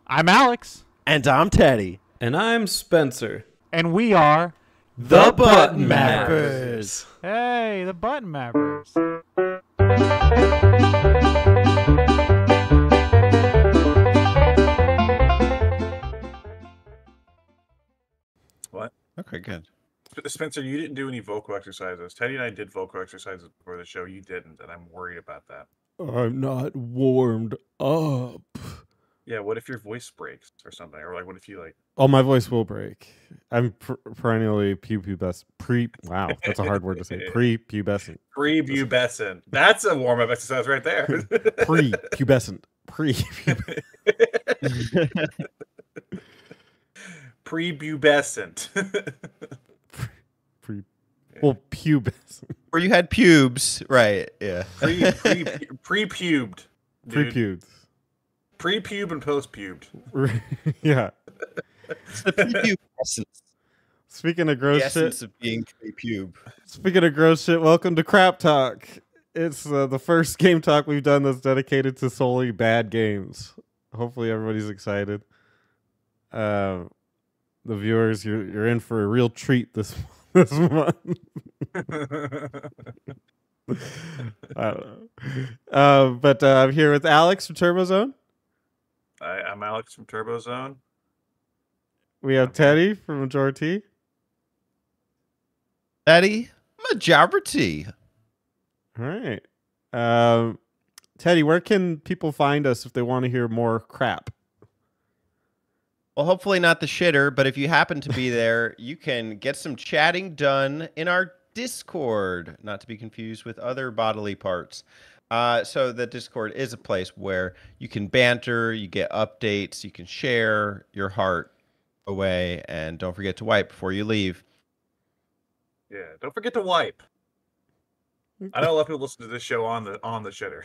I'm Alex. And I'm Teddy. And I'm Spencer. And we are The Button Mappers. Hey, the Button Mappers. What? Okay, good. Spencer, you didn't do any vocal exercises. Teddy and I did vocal exercises before the show. You didn't, and I'm worried about that. I'm not warmed up. Yeah, what if your voice breaks or something? Or like, what if you like... Oh, my voice will break. I'm perennially pubescent. Wow, that's a hard word to say. Prepubescent. Prepubescent. That's a warm-up exercise right there. Prepubescent. Prepubescent. Well, pubescent. Where you had pubes, right? Yeah. Pre-pubed. Prepubed. Pre-pube and post-pubed. Yeah. It's the prepubescence. Speaking of gross The essence shit. of being prepube. Speaking of gross shit, welcome to Crap Talk. It's the first game talk we've done that's dedicated to solely bad games. Hopefully everybody's excited. The viewers, you're in for a real treat this month. I don't know. But I'm here with Alex from TurboZone. I'm Alex from TurboZone. We have Teddy from Majority. Teddy, majority. All right. Teddy, where can people find us if they want to hear more crap? Well, hopefully not the shitter, but if you happen to be there, you can get some chatting done in our Discord, not to be confused with other bodily parts. So the Discord is a place where you can banter, you get updates, you can share your heart away, and don't forget to wipe before you leave. Yeah, don't forget to wipe. I know a lot of people listen to this show on the shitter.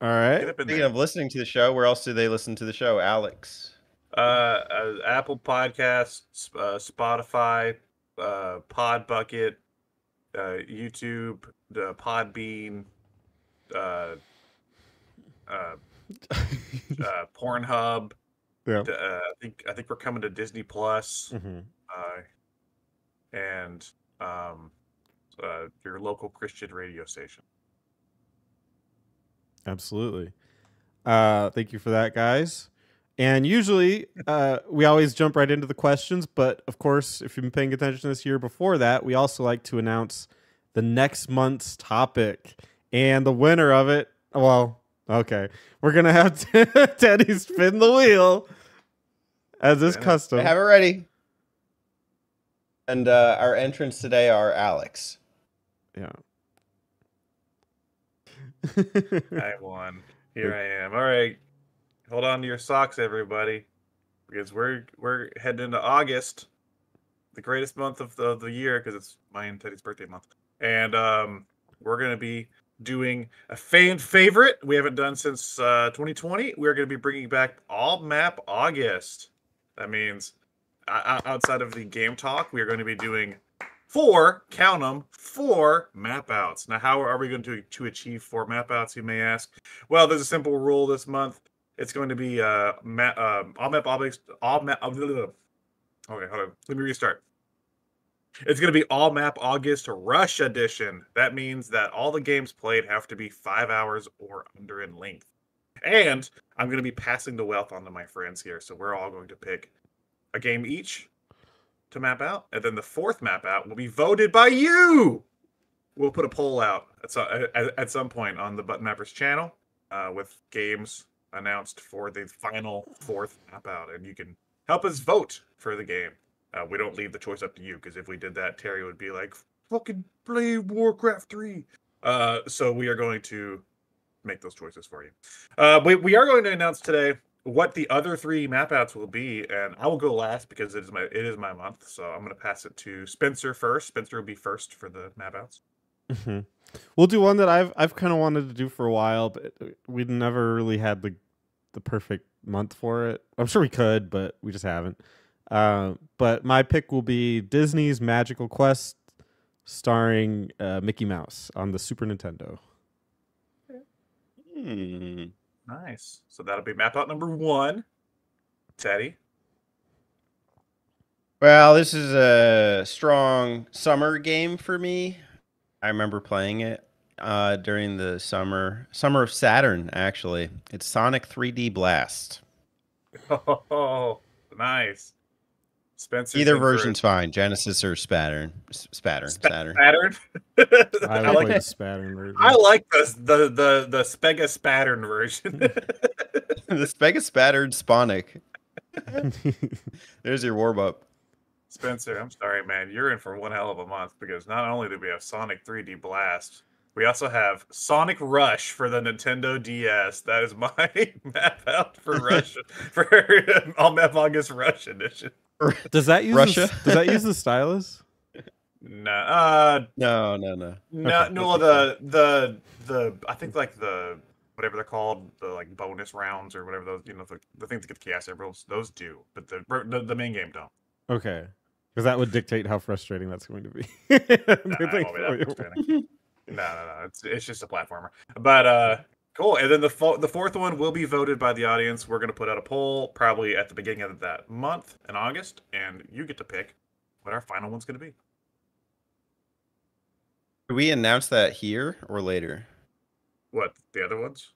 All right. Speaking of listening to the show, where else do they listen to the show, Alex? Apple Podcasts, Spotify, Podbucket, YouTube, Podbean, Pornhub. Yeah. I think we're coming to Disney Plus, and your local Christian radio station. Absolutely. Thank you for that, guys. And usually we always jump right into the questions, but of course, if you've been paying attention this year before that, we also like to announce the next month's topic and the winner of it. Well, okay. We're going to have Teddy spin the wheel as is custom. I have it ready. And our entrants today are Alex. Yeah. I won. Here I am. All right. Hold on to your socks, everybody, because we're heading into August, the greatest month of the year, because it's my and Teddy's birthday month, and we're gonna be doing a fan favorite we haven't done since 2020. We're gonna be bringing back All Map August. That means outside of the game talk, we are going to be doing 4 map outs. Now, how are we going to achieve 4 map outs, you may ask? Well, there's a simple rule this month. It's going to be all map. Okay, hold on. Let me restart. It's going to be All Map August Rush Edition. That means that all the games played have to be 5 hours or under in length. And I'm going to be passing the wealth on to my friends here, so we're all going to pick a game each to map out, and then the 4th map out will be voted by you. We'll put a poll out at some point on the Button Mappers channel with games announced for the final 4th map out, and you can help us vote for the game. We don't leave the choice up to you, because if we did that, Terry would be like, fucking play Warcraft 3. So we are going to make those choices for you. We are going to announce today what the other 3 map outs will be, and I will go last because it is my month. So I'm going to pass it to Spencer first. Spencer will be first for the map outs. Mm-hmm. We'll do one that I've kind of wanted to do for a while, but we never really had the perfect month for it. I'm sure we could, but we just haven't. But my pick will be Disney's Magical Quest, starring Mickey Mouse on the Super Nintendo. Nice. So that'll be map out number 1. Teddy. Well, this is a strong summer game for me. I remember playing it during the summer of Saturn, actually. It's Sonic 3D Blast. Oh, nice. Spencer. Either version's fine. Genesis or Saturn. Saturn. Saturn. I like like the Spattern version. I like the Spega Spattern version. The Spega Spattered Sponic. There's your warm up. Spencer, I'm sorry, man. You're in for one hell of a month because not only do we have Sonic 3D Blast, we also have Sonic Rush for the Nintendo DS. That is my map out for Rush for All Map August Rush edition. Does that use Russia? does that use the stylus? No, No. no, Okay. no. The I think like the whatever they're called, the like bonus rounds or whatever those, the things that get the chaos emeralds, those do, but the main game don't. Okay. Because that would dictate how frustrating that's going to be. No, it won't be that frustrating. No. It's just a platformer. But cool. And then the fourth one will be voted by the audience. We're gonna put out a poll probably at the beginning of that month in August, and you get to pick what our final one's gonna be. Do we announce that here or later? What, the other ones?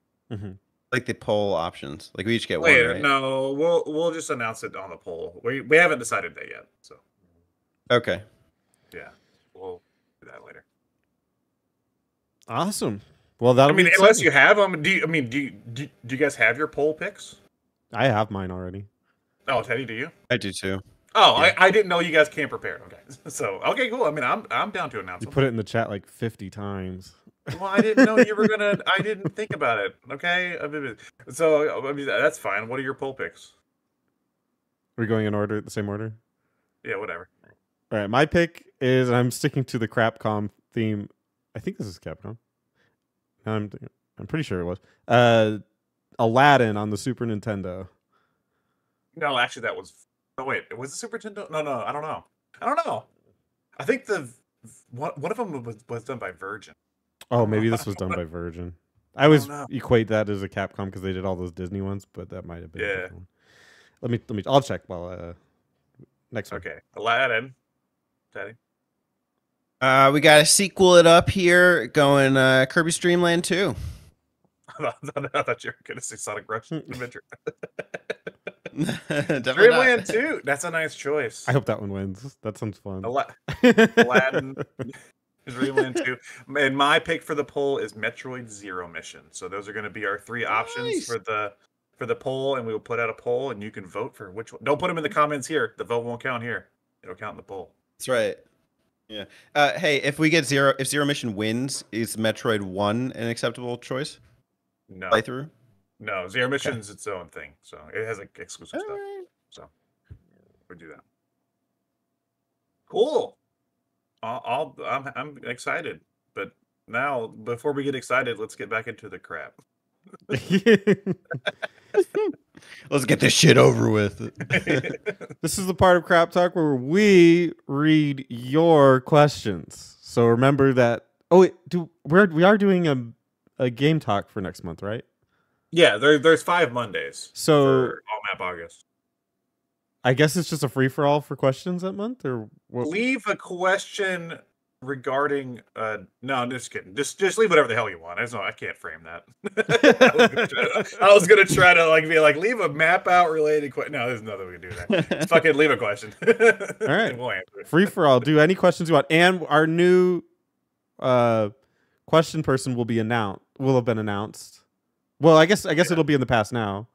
Like the poll options. Like we each get Later. one, right? No, we'll just announce it on the poll. We haven't decided that yet, so Okay. yeah, we'll do that later. Awesome. Well, that'll I mean, be unless exciting. you have them, do you guys have your poll picks? I have mine already. Oh, Teddy, do you? I do too. Oh, Yeah. I didn't know you guys came prepared. Okay, so okay, cool. I mean, I'm down to announce You them. put it in the chat like 50 times. Well, I didn't know you were gonna. I didn't think about it. Okay, so I mean that's fine. What are your poll picks? Are we going in order, the same order? Yeah, whatever. All right, my pick is I'm sticking to the Crapcom theme. I think this is Capcom. I'm pretty sure it was. Aladdin on the Super Nintendo. No, actually, that was. Oh wait, was it Super Nintendo? No, I don't know. I think one of them was done by Virgin. Oh, maybe this was done by Virgin. I always know. equate that as a Capcom because they did all those Disney ones, but that might have been a Yeah. different one. Let me. I'll check while next one. Okay, Aladdin. Teddy. We got to sequel it up here, going Kirby's Dream Land 2. I thought you were gonna say Sonic Rush Adventure. Definitely Dreamland not. 2. That's a nice choice. I hope that one wins. That sounds fun. Aladdin. Dreamland 2. And my pick for the poll is Metroid Zero Mission. So those are going to be our 3 options Nice. for the poll, and we will put out a poll, and you can vote for which one. Don't put them in the comments here. The vote won't count here. It'll count in the poll. That's right. Yeah. Hey, if Zero Mission wins, is Metroid 1 an acceptable choice? No, Playthrough? no. Zero Mission is its own thing, so it has like exclusive stuff. Alright. So we do that. Cool. I'm excited, but now before we get excited, let's get back into the crap. Let's get this shit over with. This is the part of Crap Talk where we read your questions. So remember that. Oh, wait, we are doing a game talk for next month, right? Yeah, there's 5 Mondays So for All Map August. I guess it's just a free for all for questions that month, or what? Leave a question regarding no, I'm just kidding. Just leave whatever the hell you want. I can't frame that. I was gonna try to like be like leave a map out related question. No, there's nothing we can do that. Just fucking leave a question. All right. We'll answer it. Free for all. Do any questions you want, and our new question person will have been announced. Well, I guess it'll be in the past now,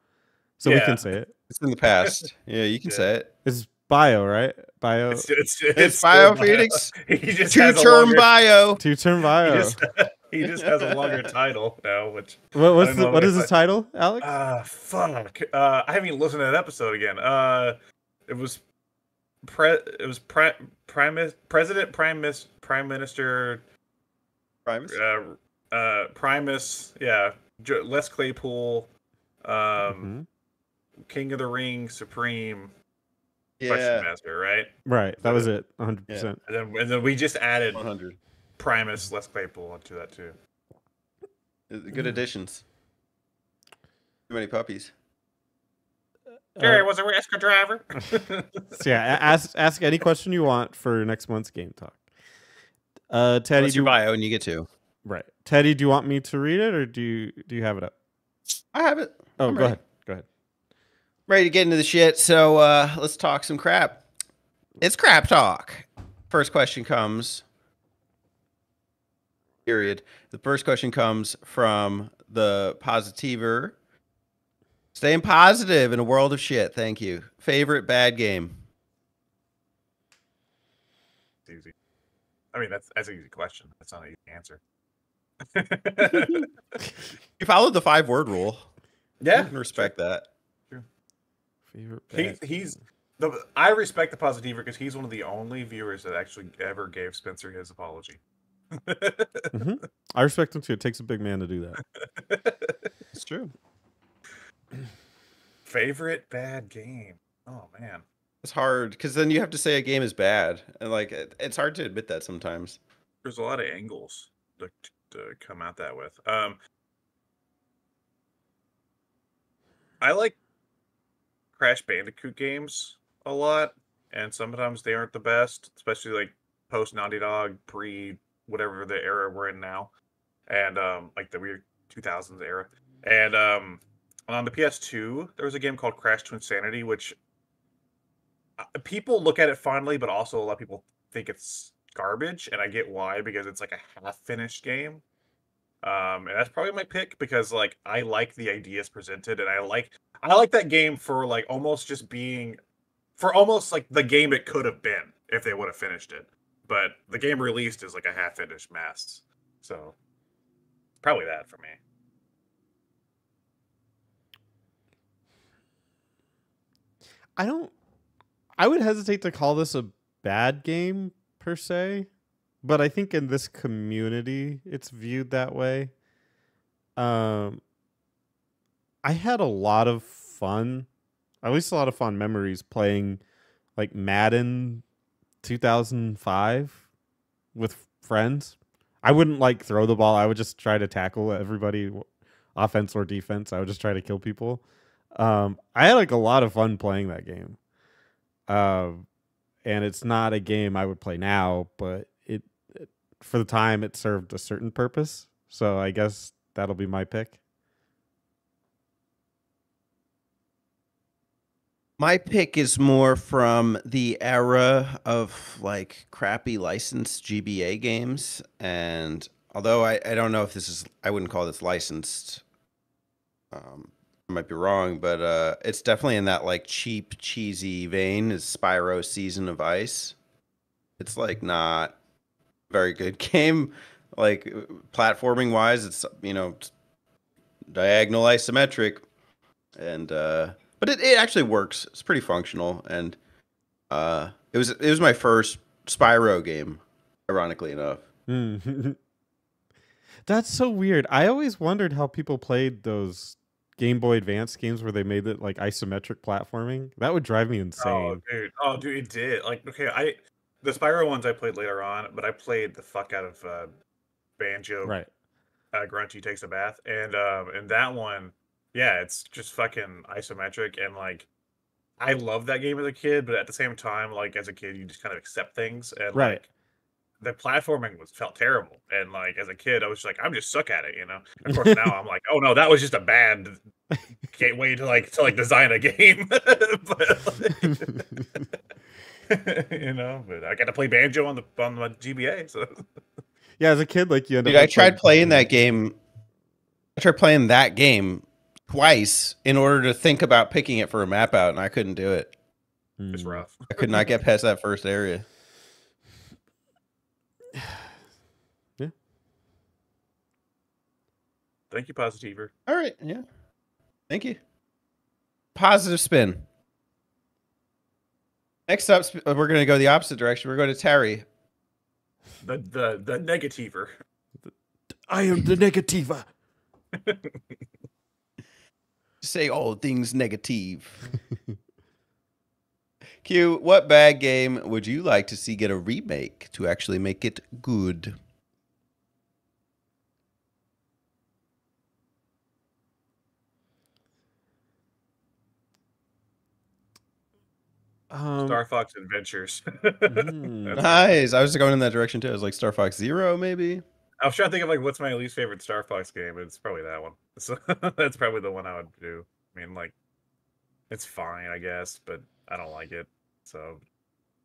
so we Yeah. can say it. It's in the past. Yeah, you can Yeah. say it. It's Bio, right? Bio. It's Bio Phoenix. He just has a Two-term longer, bio. Two-term Bio. he just has a longer title now, which What I don't know is if his title, Alex? fuck. I haven't even listened to that episode again. It was Prime Minister Primus? Primus, yeah, Les Claypool, Mhm. King of the Ring, Supreme, Yeah. Question Master, right? Right, that was it. 100%. And then we just added 100. Primus, Les Claypool onto that too. Good additions. Too many puppies. Gary was a rescue driver. So yeah, ask any question you want for next month's game talk. Teddy, What's your bio and you get to? right? Teddy, do you want me to read it or do you have it up? I have it. Oh, I'm go ready. ahead. Go ahead. Ready to get into the shit. So let's talk some crap. It's crap talk. First question comes. Period. The first question comes from the positiver. Staying positive in a world of shit. Thank you. Favorite bad game? It's easy. I mean, that's an easy question. That's not an easy answer. You followed the 5-word rule. Yeah, I can respect that. Favorite bad I respect the positiver because he's one of the only viewers that actually ever gave Spencer his apology. I respect him too. It takes a big man to do that. It's true. Favorite bad game? Oh man, It's hard because then you have to say a game is bad, and like it's hard to admit that sometimes. there's a lot of angles to come at that with. I like Crash Bandicoot games a lot, and sometimes they aren't the best, especially like post Naughty Dog, pre whatever the era we're in now, and like the weird 2000s era. And on the PS2, there was a game called Crash to Insanity, which people look at it fondly, but also a lot of people think it's garbage, and I get why, because it's like a half-finished game. And that's probably my pick because like I like the ideas presented, and I like that game for like almost just being for almost like the game it could have been if they would have finished it. But the game released is like a half-finished mess. So probably that for me. I would hesitate to call this a bad game per se, but I think in this community it's viewed that way. I had a lot of fun, at least a lot of fun memories playing like Madden 2005 with friends. I wouldn't like throw the ball. I would just try to tackle everybody, offense or defense. I would just try to kill people. I had like a lot of fun playing that game. And it's not a game I would play now, but it for the time it served a certain purpose. So I guess that'll be my pick. My pick is more from the era of like crappy licensed GBA games. And although I don't know if this is, I wouldn't call this licensed. I might be wrong, but it's definitely in that like cheap, cheesy vein is Spyro Season of Ice. It's like not a very good game. Like platforming wise, it's, you know, diagonal isometric. And, but it actually works. It's pretty functional, and it was my first Spyro game, ironically enough. That's so weird. I always wondered how people played those Game Boy Advance games where they made it like isometric platforming. That would drive me insane. Oh dude, it did. Like, okay, the Spyro ones I played later on, but I played the fuck out of Banjo. Right. Grunty Takes a Bath, and that one. Yeah, it's just fucking isometric, and like, I loved that game as a kid, but at the same time, like as a kid, you just kind of accept things, and Right. like, the platforming felt terrible, and like as a kid, I was just like, I'm just suck at it, you know. Of course, now I'm like, oh no, that was just a bad way to design a game, but you know. But I got to play Banjo on the GBA, so Yeah, as a kid, like you end up. Dude, I tried playing that game. I tried playing that game twice in order to think about picking it for a map out, and I couldn't do it. it's rough. I could not get past that first area. Yeah. Thank you, Positiver. All right, yeah. Thank you. Positive spin. Next up, we're going to go the opposite direction. We're going to Terry. The negativer. I am the negativa. Say all things negative. Q, what bad game would you like to see get a remake to actually make it good? Star Fox Adventures. Mm. That's- Nice. I was going in that direction too. I was like Star Fox Zero, maybe. I was trying to think of like what's my least favorite Star Fox game. It's probably that one. So that's probably the one I would do. I mean, like, it's fine, I guess, but I don't like it. So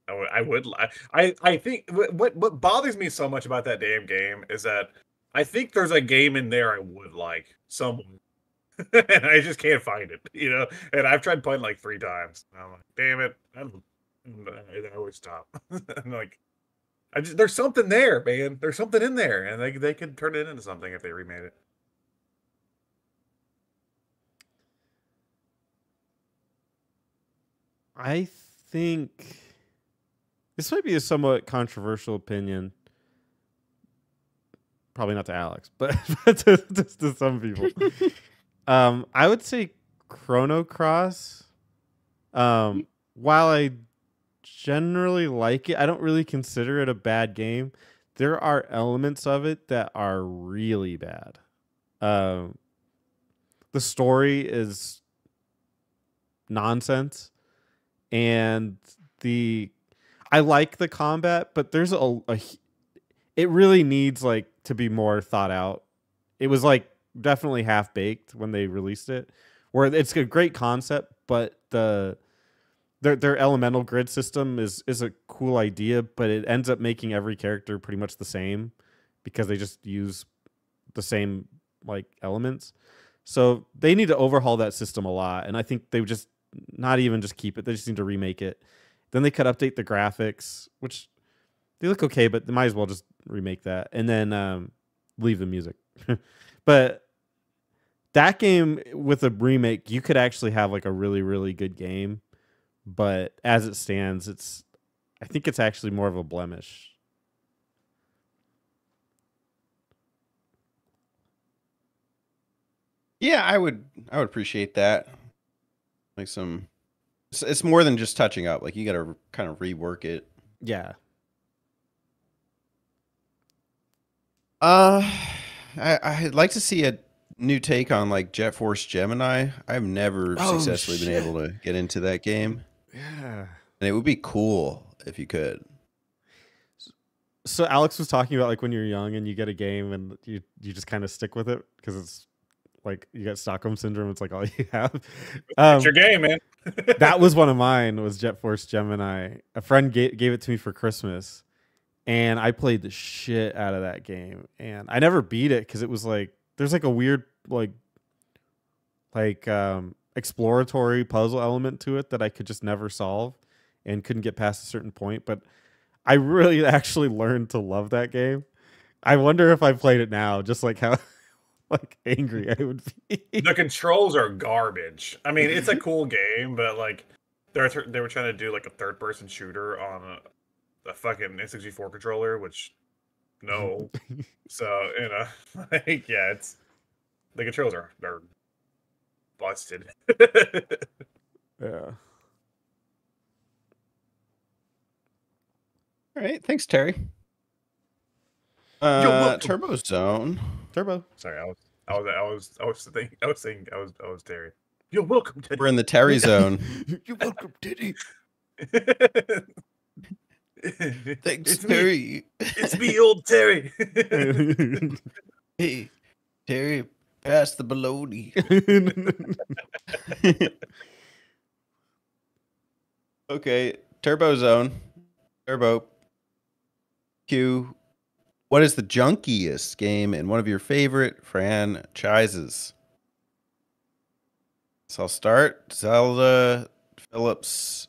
I think what bothers me so much about that damn game is that I think there's a game in there I would like somewhere, and I just can't find it. And I've tried playing like 3 times. And I'm like, damn it, I always stop. I'm like, there's something there, man. There's something in there, and they could turn it into something if they remade it. I think this might be a somewhat controversial opinion. Probably not to Alex, but to some people. I would say Chrono Cross. While I generally like it, I don't really consider it a bad game. There are elements of it that are really bad. The story is nonsense, and I like the combat, but there's it really needs like to be more thought out. It was like definitely half baked when they released it, where it's a great concept, but their elemental grid system is a cool idea, but it ends up making every character pretty much the same because they just use the same like elements. So they need to overhaul that system a lot, and I think they would just not even just keep it. They just need to remake it. Then they could update the graphics, which they look okay, but they might as well just remake that and then leave the music. But that game with a remake, you could actually have like a really, really good game. But as it stands, I think it's actually more of a blemish. Yeah, I would appreciate that. Like it's more than just touching up. Like you got to kind of rework it. Yeah. I'd like to see a new take on like Jet Force Gemini. I've never successfully been able to get into that game. Yeah. And it would be cool if you could. So Alex was talking about like when you're young and you get a game and you just kind of stick with it because it's like you get Stockholm syndrome. It's like all you have. It's your game, man. That was one of mine. Was Jet Force Gemini. A friend gave it to me for Christmas, and I played the shit out of that game. And I never beat it because it was like there's like a weird like exploratory puzzle element to it that I could just never solve and couldn't get past a certain point. But I really actually learned to love that game. I wonder if I played it now, just like how like angry I would be. The controls are garbage. I mean, it's a cool game, but like they were trying to do like a third-person shooter on a fucking N64 controller, which no. So like yeah, the controls are busted. Yeah. All right, thanks, Terry. welcome. Turbo Zone. Turbo. Sorry, I was Terry. You're welcome, Teddy. We're in the Terry zone. You're welcome, Diddy. Thanks, It's me. Terry. It's me, old Terry. Hey, Terry, pass the baloney. Okay, Turbo Zone. Turbo. Q. What is the junkiest game in one of your favorite franchises? So I'll start. Zelda, Phillips,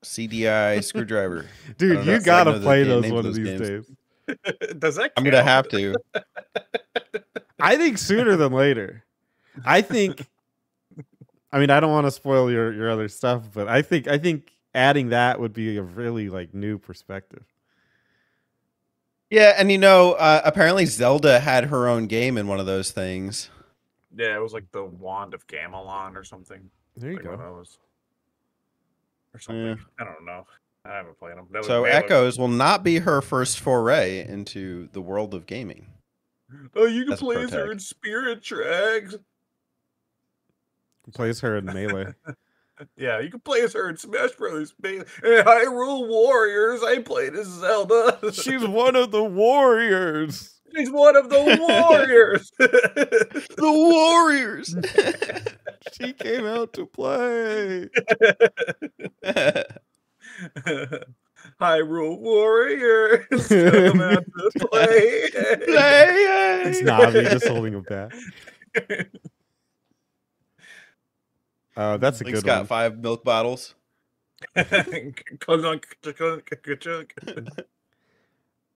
CDI, Screwdriver. I Dude, don't know you if I gotta know the play game those names one of of those these games. days. Does that I'm count? gonna have to. I think sooner than later. I think. I mean, I don't want to spoil your other stuff, but I think adding that would be a really like new perspective. Yeah, and apparently Zelda had her own game in one of those things. Yeah, it was like the Wand of Gamelon or something. There you Like one go. of those. Or something. Yeah. I don't know. I haven't played them. That So was- Echoes will not be her first foray into the world of gaming. Oh, you can That's play as her Protect. in Spirit Tracks. Plays her in Melee. Yeah, you can play as her in Smash Brothers. And Hyrule Warriors, I played as Zelda. She's one of the warriors. She's one of the warriors. The Warriors. She came out to play. Hyrule Warriors come out to play. It's Navi just holding a bat. That's a Link's good got one. 5 milk bottles. Oh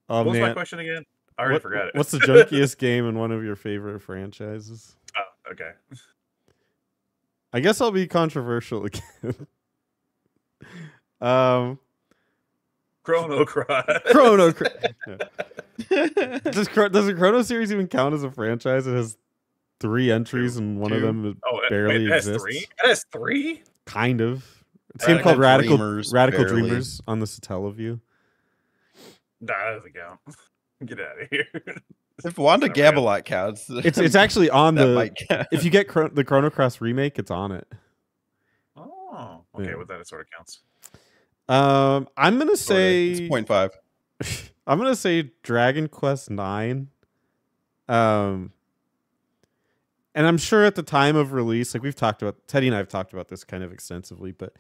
What was my man, question again? I already forgot it. what's the junkiest game in one of your favorite franchises? Oh, okay. I guess I'll be controversial again. Chrono Cross. Chrono. Does the Chrono series even count as a franchise? It has 3 entries, and one of them barely it has exists. 3? It has 3? Kind of. It's a game called Radical Radical Dreamers, barely. Dreamers on the Satellaview. Nah, that doesn't count. Get out of here. If Wanda It's not real. Gabalot counts, It's actually on that the. might count. If you get the Chrono Cross remake, it's on it. Oh, okay. Yeah. Well, then it sort of counts. I'm gonna It's say 0.5. I'm gonna say Dragon Quest IX. And I'm sure at the time of release, like we've talked about, Teddy and I have talked about this kind of extensively, but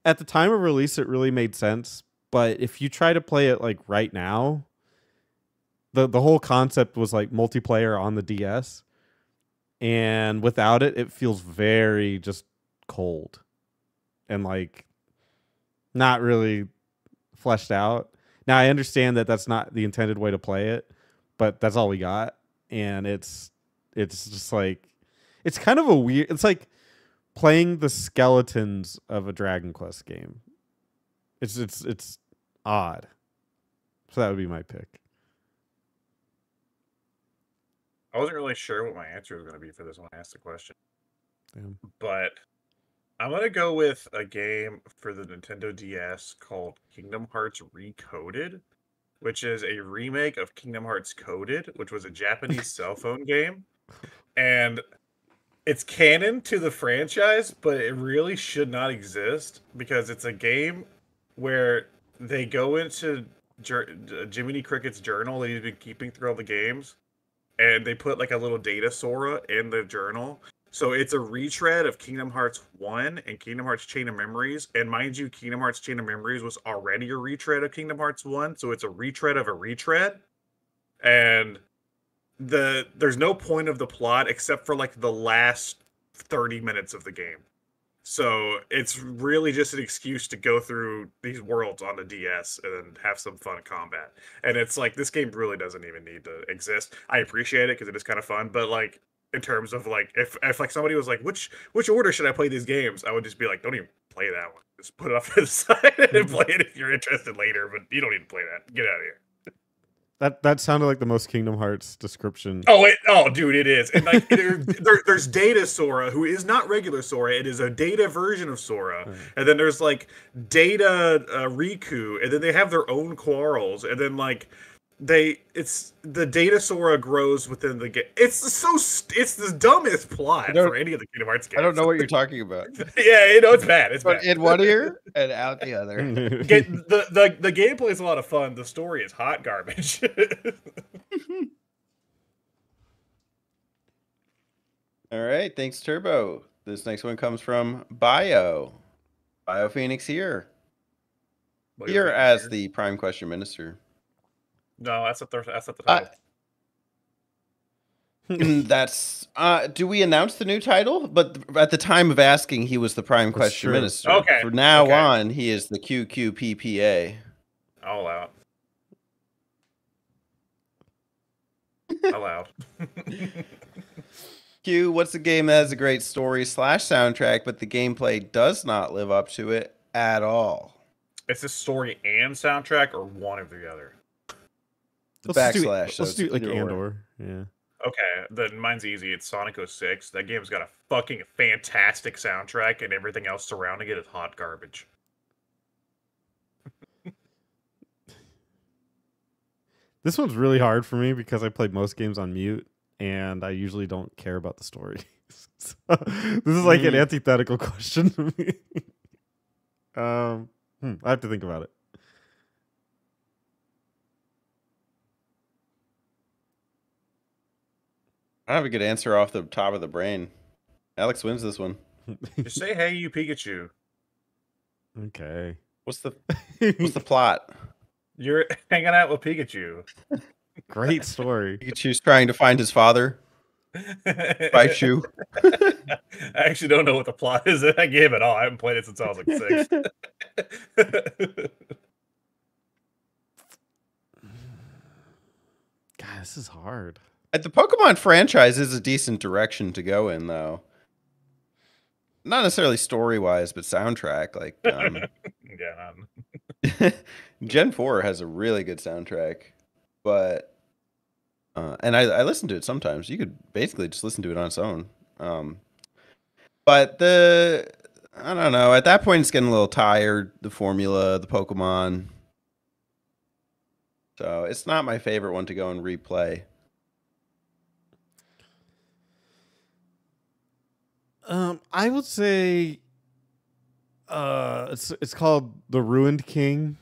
at the time of release, it really made sense. But if you try to play it like right now, the whole concept was like multiplayer on the DS, and without it, it feels very just cold and like not really fleshed out. Now I understand that that's not the intended way to play it, but that's all we got, and it's just like it's kind of a weird. It's like playing the skeletons of a Dragon Quest game. It's odd. So that would be my pick. I wasn't really sure what my answer was going to be for this when I asked the question. Damn. But I'm going to go with a game for the Nintendo DS called Kingdom Hearts Recoded, which is a remake of Kingdom Hearts Coded, which was a Japanese cell phone game. And it's canon to the franchise, but it really should not exist because it's a game where they go into Jiminy Cricket's journal that he's been keeping through all the games, and they put like a little data Sora in the journal. So it's a retread of Kingdom Hearts 1 and Kingdom Hearts Chain of Memories. And mind you, Kingdom Hearts Chain of Memories was already a retread of Kingdom Hearts 1, so it's a retread of a retread. And there's no point of the plot except for like the last 30 minutes of the game. So it's really just an excuse to go through these worlds on the DS and have some fun combat. And it's like, this game really doesn't even need to exist. I appreciate it because it is kind of fun, but like in terms of like, if like somebody was like, which order should I play these games? I would just be like, don't even play that one. Just put it off to the side and play it if you're interested later, but you don't need to play that. Get out of here. That sounded like the most Kingdom Hearts description. Oh, dude, it is. And like, there's Data Sora, who is not regular Sora. It is a Data version of Sora. Right. And then there's like Data Riku, and then they have their own quarrels. And then like it's the Data Sora grows within the game. It's the dumbest plot for any of the Kingdom Hearts games. I don't know what you're talking about. Yeah, you know, it's bad. It's But bad. in one ear and out the other. The gameplay is a lot of fun. The story is hot garbage. All right, thanks, Turbo. This next one comes from Bio Phoenix here as the Prime Question Minister. No, that's not the title. That's do we announce the new title? But at the time of asking, he was the Prime That's Question true. Minister. Okay, From now okay. on, he is the QQPPA. All out. Allowed. Q, what's a game that has a great story / soundtrack, but the gameplay does not live up to it at all? Is this story and soundtrack or one or the other? The Let's just backslash. so Let's do it's like either or. Andor. Yeah. Okay, then mine's easy. It's Sonic 06. That game's got a fucking fantastic soundtrack, and everything else surrounding it is hot garbage. This one's really hard for me because I played most games on mute, and I usually don't care about the story. This is like an antithetical question to me. I have to think about it. I don't have a good answer off the top of the brain. Alex wins this one. Just say, "Hey, you Pikachu." Okay. What's the plot? You're hanging out with Pikachu. Great story. Pikachu's trying to find his father. Raichu. I actually don't know what the plot is in that game at all. I haven't played it since I was like 6. God, this is hard. The Pokemon franchise is a decent direction to go in, though. Not necessarily story-wise, but soundtrack. Like, Yeah. Gen 4 has a really good soundtrack, but and I listen to it sometimes. You could basically just listen to it on its own. But I don't know. At that point, it's getting a little tired. The formula, the Pokemon. So it's not my favorite one to go and replay. I would say it's called The Ruined King.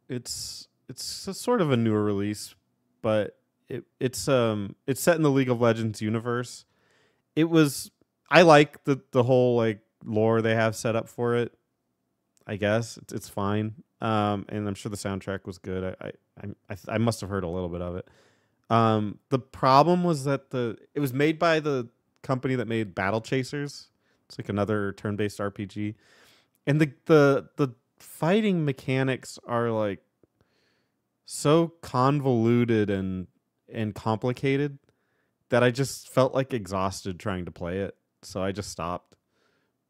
It's a sort of a newer release, but it's set in the League of Legends universe. I like the whole like lore they have set up for it. I guess it's fine. And I'm sure the soundtrack was good. I must have heard a little bit of it. The problem was that it was made by the company that made Battle Chasers. It's like another turn-based RPG, and the fighting mechanics are like so convoluted and complicated that I just felt like exhausted trying to play it, so I just stopped.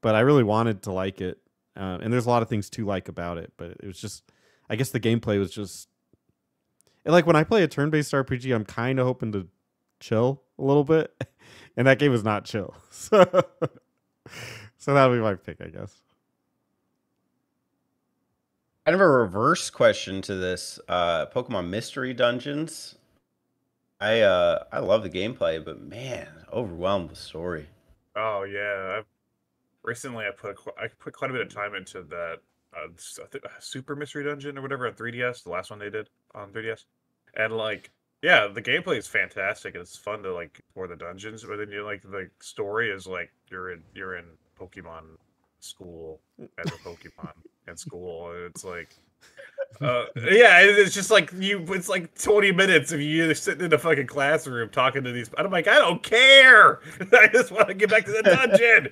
But I really wanted to like it, and there's a lot of things to like about it, but it was just, I guess the gameplay was just, and like when I play a turn-based RPG, I'm kind of hoping to chill a little bit. And that game is not chill. So that'll be my pick, I guess. Kind of a reverse question to this. Pokemon Mystery Dungeons. I love the gameplay, but man, overwhelmed with story. Oh yeah. Recently I put quite a bit of time into that I think Super Mystery Dungeon or whatever on 3DS, the last one they did on 3DS. And like, yeah, the gameplay is fantastic and it's fun to like explore the dungeons, but then you like the story is like you're in Pokemon school as a Pokemon in school, and it's like yeah, it's just like it's like 20 minutes of you sitting in a fucking classroom talking to these, and I'm like, I don't care. I just want to get back to the dungeon.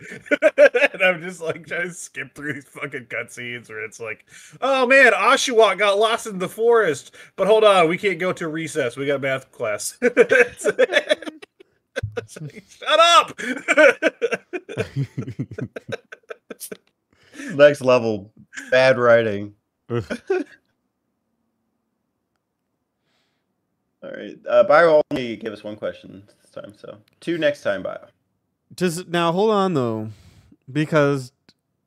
And I'm just like trying to skip through these fucking cutscenes where it's like, oh man, Oshawott got lost in the forest, but hold on, we can't go to recess. We got math class. It's like, shut up. Next level bad writing. All right. Bio only gave us one question this time, so 2 next time, Bio. Just now, hold on though, because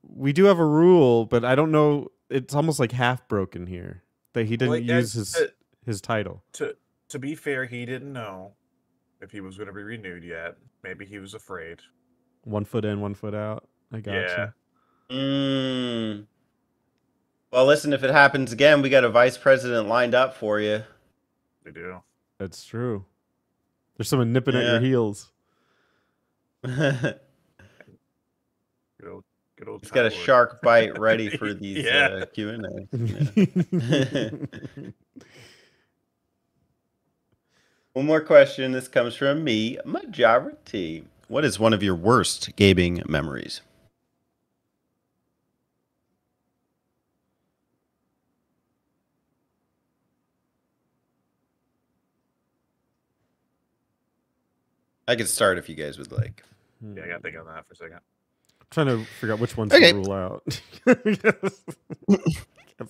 we do have a rule, but I don't know. It's almost like half broken here that he didn't use his title. To be fair, he didn't know if he was going to be renewed yet. Maybe he was afraid. 1 foot in, 1 foot out. I got you. Well, listen, if it happens again, we got a vice president lined up for you. They do. That's true. There's someone nipping at your heels. Good old He's got a shark bite ready for these Q&A. Yeah. One more question. This comes from me, Majority. What is one of your worst gaming memories? I could start if you guys would like. Yeah, I got to think on that for a second. I'm trying to figure out which ones to rule out. Can't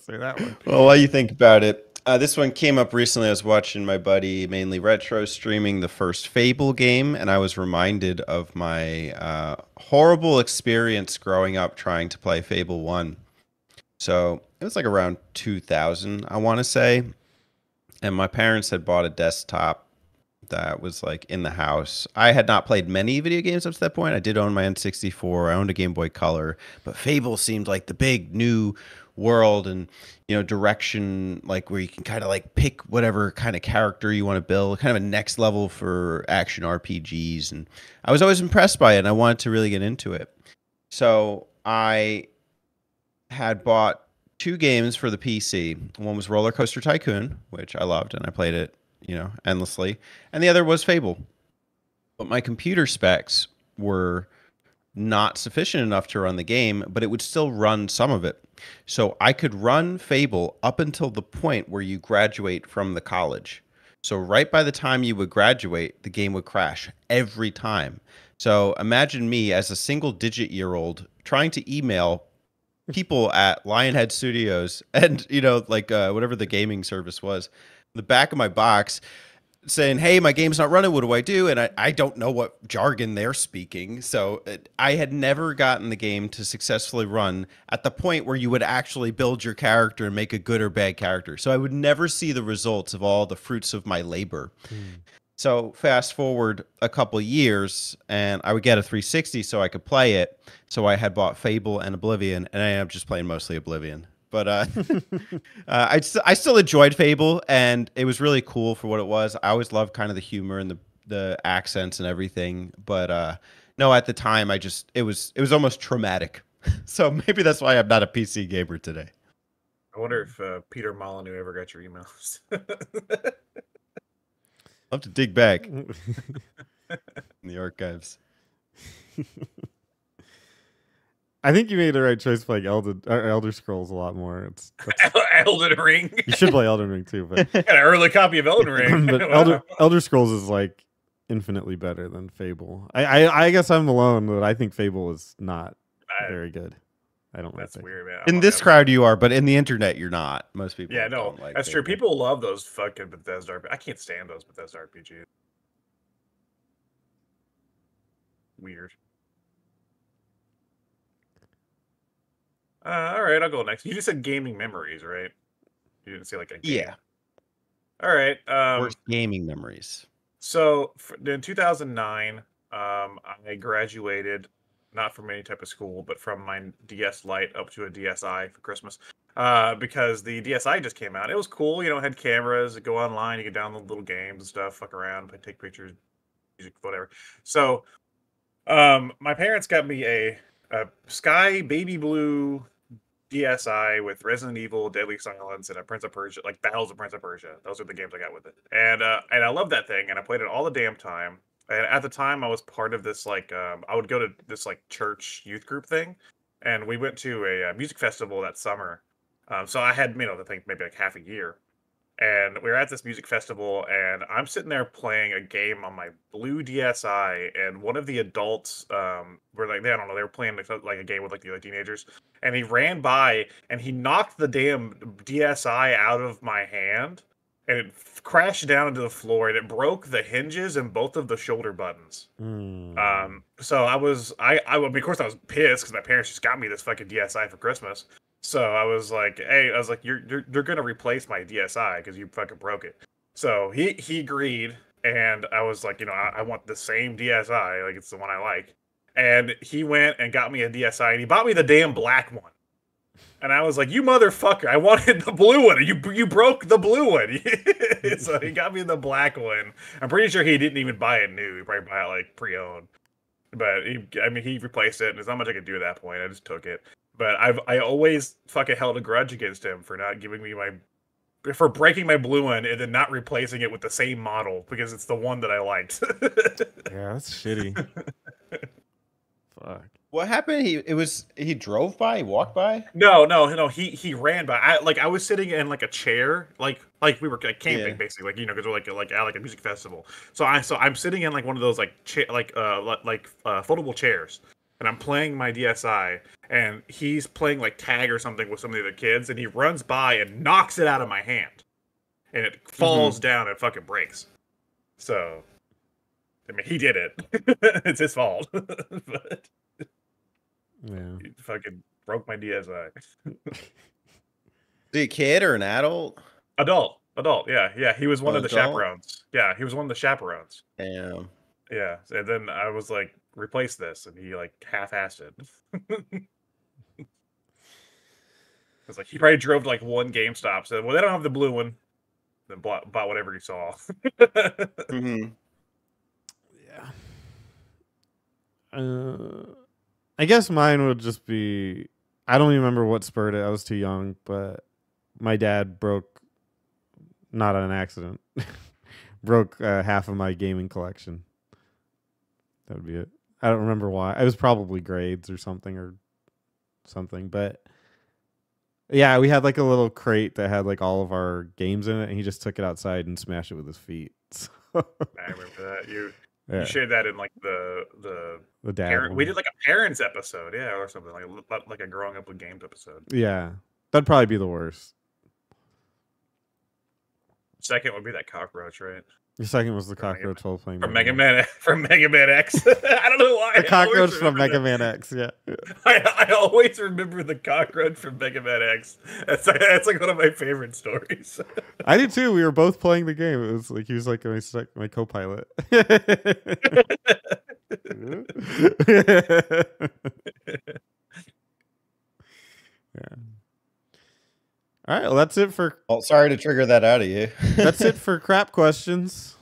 say that one. Well, while you think about it, this one came up recently. I was watching my buddy, mainly Retro, streaming the first Fable game, and I was reminded of my horrible experience growing up trying to play Fable 1. So it was like around 2000, I want to say. And my parents had bought a desktop that was like in the house. I had not played many video games up to that point. I did own my N64. I owned a Game Boy Color, but Fable seemed like the big new world and direction, like where you can kind of like pick whatever kind of character you want to build, kind of a next level for action RPGs. And I was always impressed by it, and I wanted to really get into it. So I had bought 2 games for the PC. One was Roller Coaster Tycoon, which I loved, and I played it, endlessly. And the other was Fable. But my computer specs were not sufficient enough to run the game, but it would still run some of it. So I could run Fable up until the point where you graduate from the college. So right by the time you would graduate, the game would crash every time. So imagine me as a single-digit-year-old trying to email people at Lionhead Studios and, whatever the gaming service was, the back of my box saying, hey, my game's not running. What do I do? And I don't know what jargon they're speaking. So I had never gotten the game to successfully run at the point where you would actually build your character and make a good or bad character. So I would never see the results of all the fruits of my labor. So fast forward a couple years, and I would get a 360 so I could play it. So I had bought Fable and Oblivion, and I ended up just playing mostly Oblivion. But I still enjoyed Fable, and it was really cool for what it was. I always loved kind of the humor and the accents and everything. But no, at the time, it was almost traumatic. So maybe that's why I'm not a PC gamer today. I wonder if Peter Molyneux ever got your emails. I'll have to dig back in the archives. I think you made the right choice playing Elder Scrolls a lot more. Elden Ring. You should play Elden Ring too, but Got an early copy of Elden Ring. but Elder Scrolls is like infinitely better than Fable. I guess I'm alone, but I think Fable is not very good. I don't like That's that. weird, man. In this crowd, you are, but in the internet, you're not. Most people. Yeah, no, don't like that's true. Fable. People love those fucking Bethesda RPGs. I can't stand those Bethesda RPGs. Weird. All right, I'll go next. You just said gaming memories, right? You didn't say like a game. Yeah. All right. Worst gaming memories. So in 2009, I graduated, not from any type of school, but from my DS Lite up to a DSi for Christmas. Because the DSi just came out. It was cool, it had cameras, go online, you could download little games and stuff, fuck around, take pictures, music, whatever. So, my parents got me a sky baby blue DSi with Resident Evil, Deadly Silence, and a Prince of Persia, like Battles of Prince of Persia. Those are the games I got with it, and I love that thing, and I played it all the damn time. And at the time, I was part of this I would go to this church youth group thing, and we went to a music festival that summer. So I had the thing maybe like half a year, and we were at this music festival, and I'm sitting there playing a game on my blue DSi, and one of the adults were like, I don't know, they were playing like a game with the other teenagers, and he ran by and he knocked the damn DSi out of my hand, and it crashed down into the floor, and it broke the hinges and both of the shoulder buttons. So I mean, of course I was pissed because my parents just got me this fucking DSi for Christmas. So I was like, hey, you're gonna replace my DSi because you fucking broke it. So he agreed, and I was like, I want the same DSi, like it's the one I like. And he went and got me a DSi, and he bought me the damn black one. And I was like, you motherfucker, I wanted the blue one. You broke the blue one. So he got me the black one. I'm pretty sure he didn't even buy it new. He probably bought it like pre-owned. But he replaced it, and there's not much I could do at that point. I just took it. But I always fucking held a grudge against him for not giving me for breaking my blue one and then not replacing it with the same model because it's the one that I liked. Yeah, that's shitty. Fuck. What happened? He drove by, he walked by? No. He ran by. I was sitting in a chair, like we were camping basically, because we're at a music festival. So I'm sitting in one of those foldable chairs, and I'm playing my DSi, and he's playing tag or something with some of the other kids, and he runs by and knocks it out of my hand, and it falls down and fucking breaks. So, I mean, he did it. It's his fault. But Yeah. he fucking broke my DSi. Is he a kid or an adult? Adult. Adult, yeah. He was one of the Adult? chaperones. Yeah, he was one of the chaperones. Damn. Yeah, and then I was like, replace this, and he like half-assed it. It's like he probably drove to like one GameStop, said, "Well, they don't have the blue one." Then bought whatever he saw. Hmm. Yeah. I guess mine would just be. I don't even remember what spurred it. I was too young, but my dad broke, not on an accident, broke half of my gaming collection. That would be it. I don't remember why. It was probably grades or something, but yeah, we had like a little crate that had like all of our games in it, and he just took it outside and smashed it with his feet. So, I remember that. You shared that in like the dad parent. one. We did like a parents episode, yeah, or something like a growing up with games episode. Yeah, that'd probably be the worst. Second would be that cockroach, right? The second was the cockroach while playing From Mega Man X. I don't know why. The cockroach from Mega Man X. Yeah, I always remember the cockroach from Mega Man X. That's like one of my favorite stories. I did too. We were both playing the game. It was like he was like my co-pilot. Yeah. All right. Well, that's it for. Well, sorry to trigger that out of you. That's it for crap questions.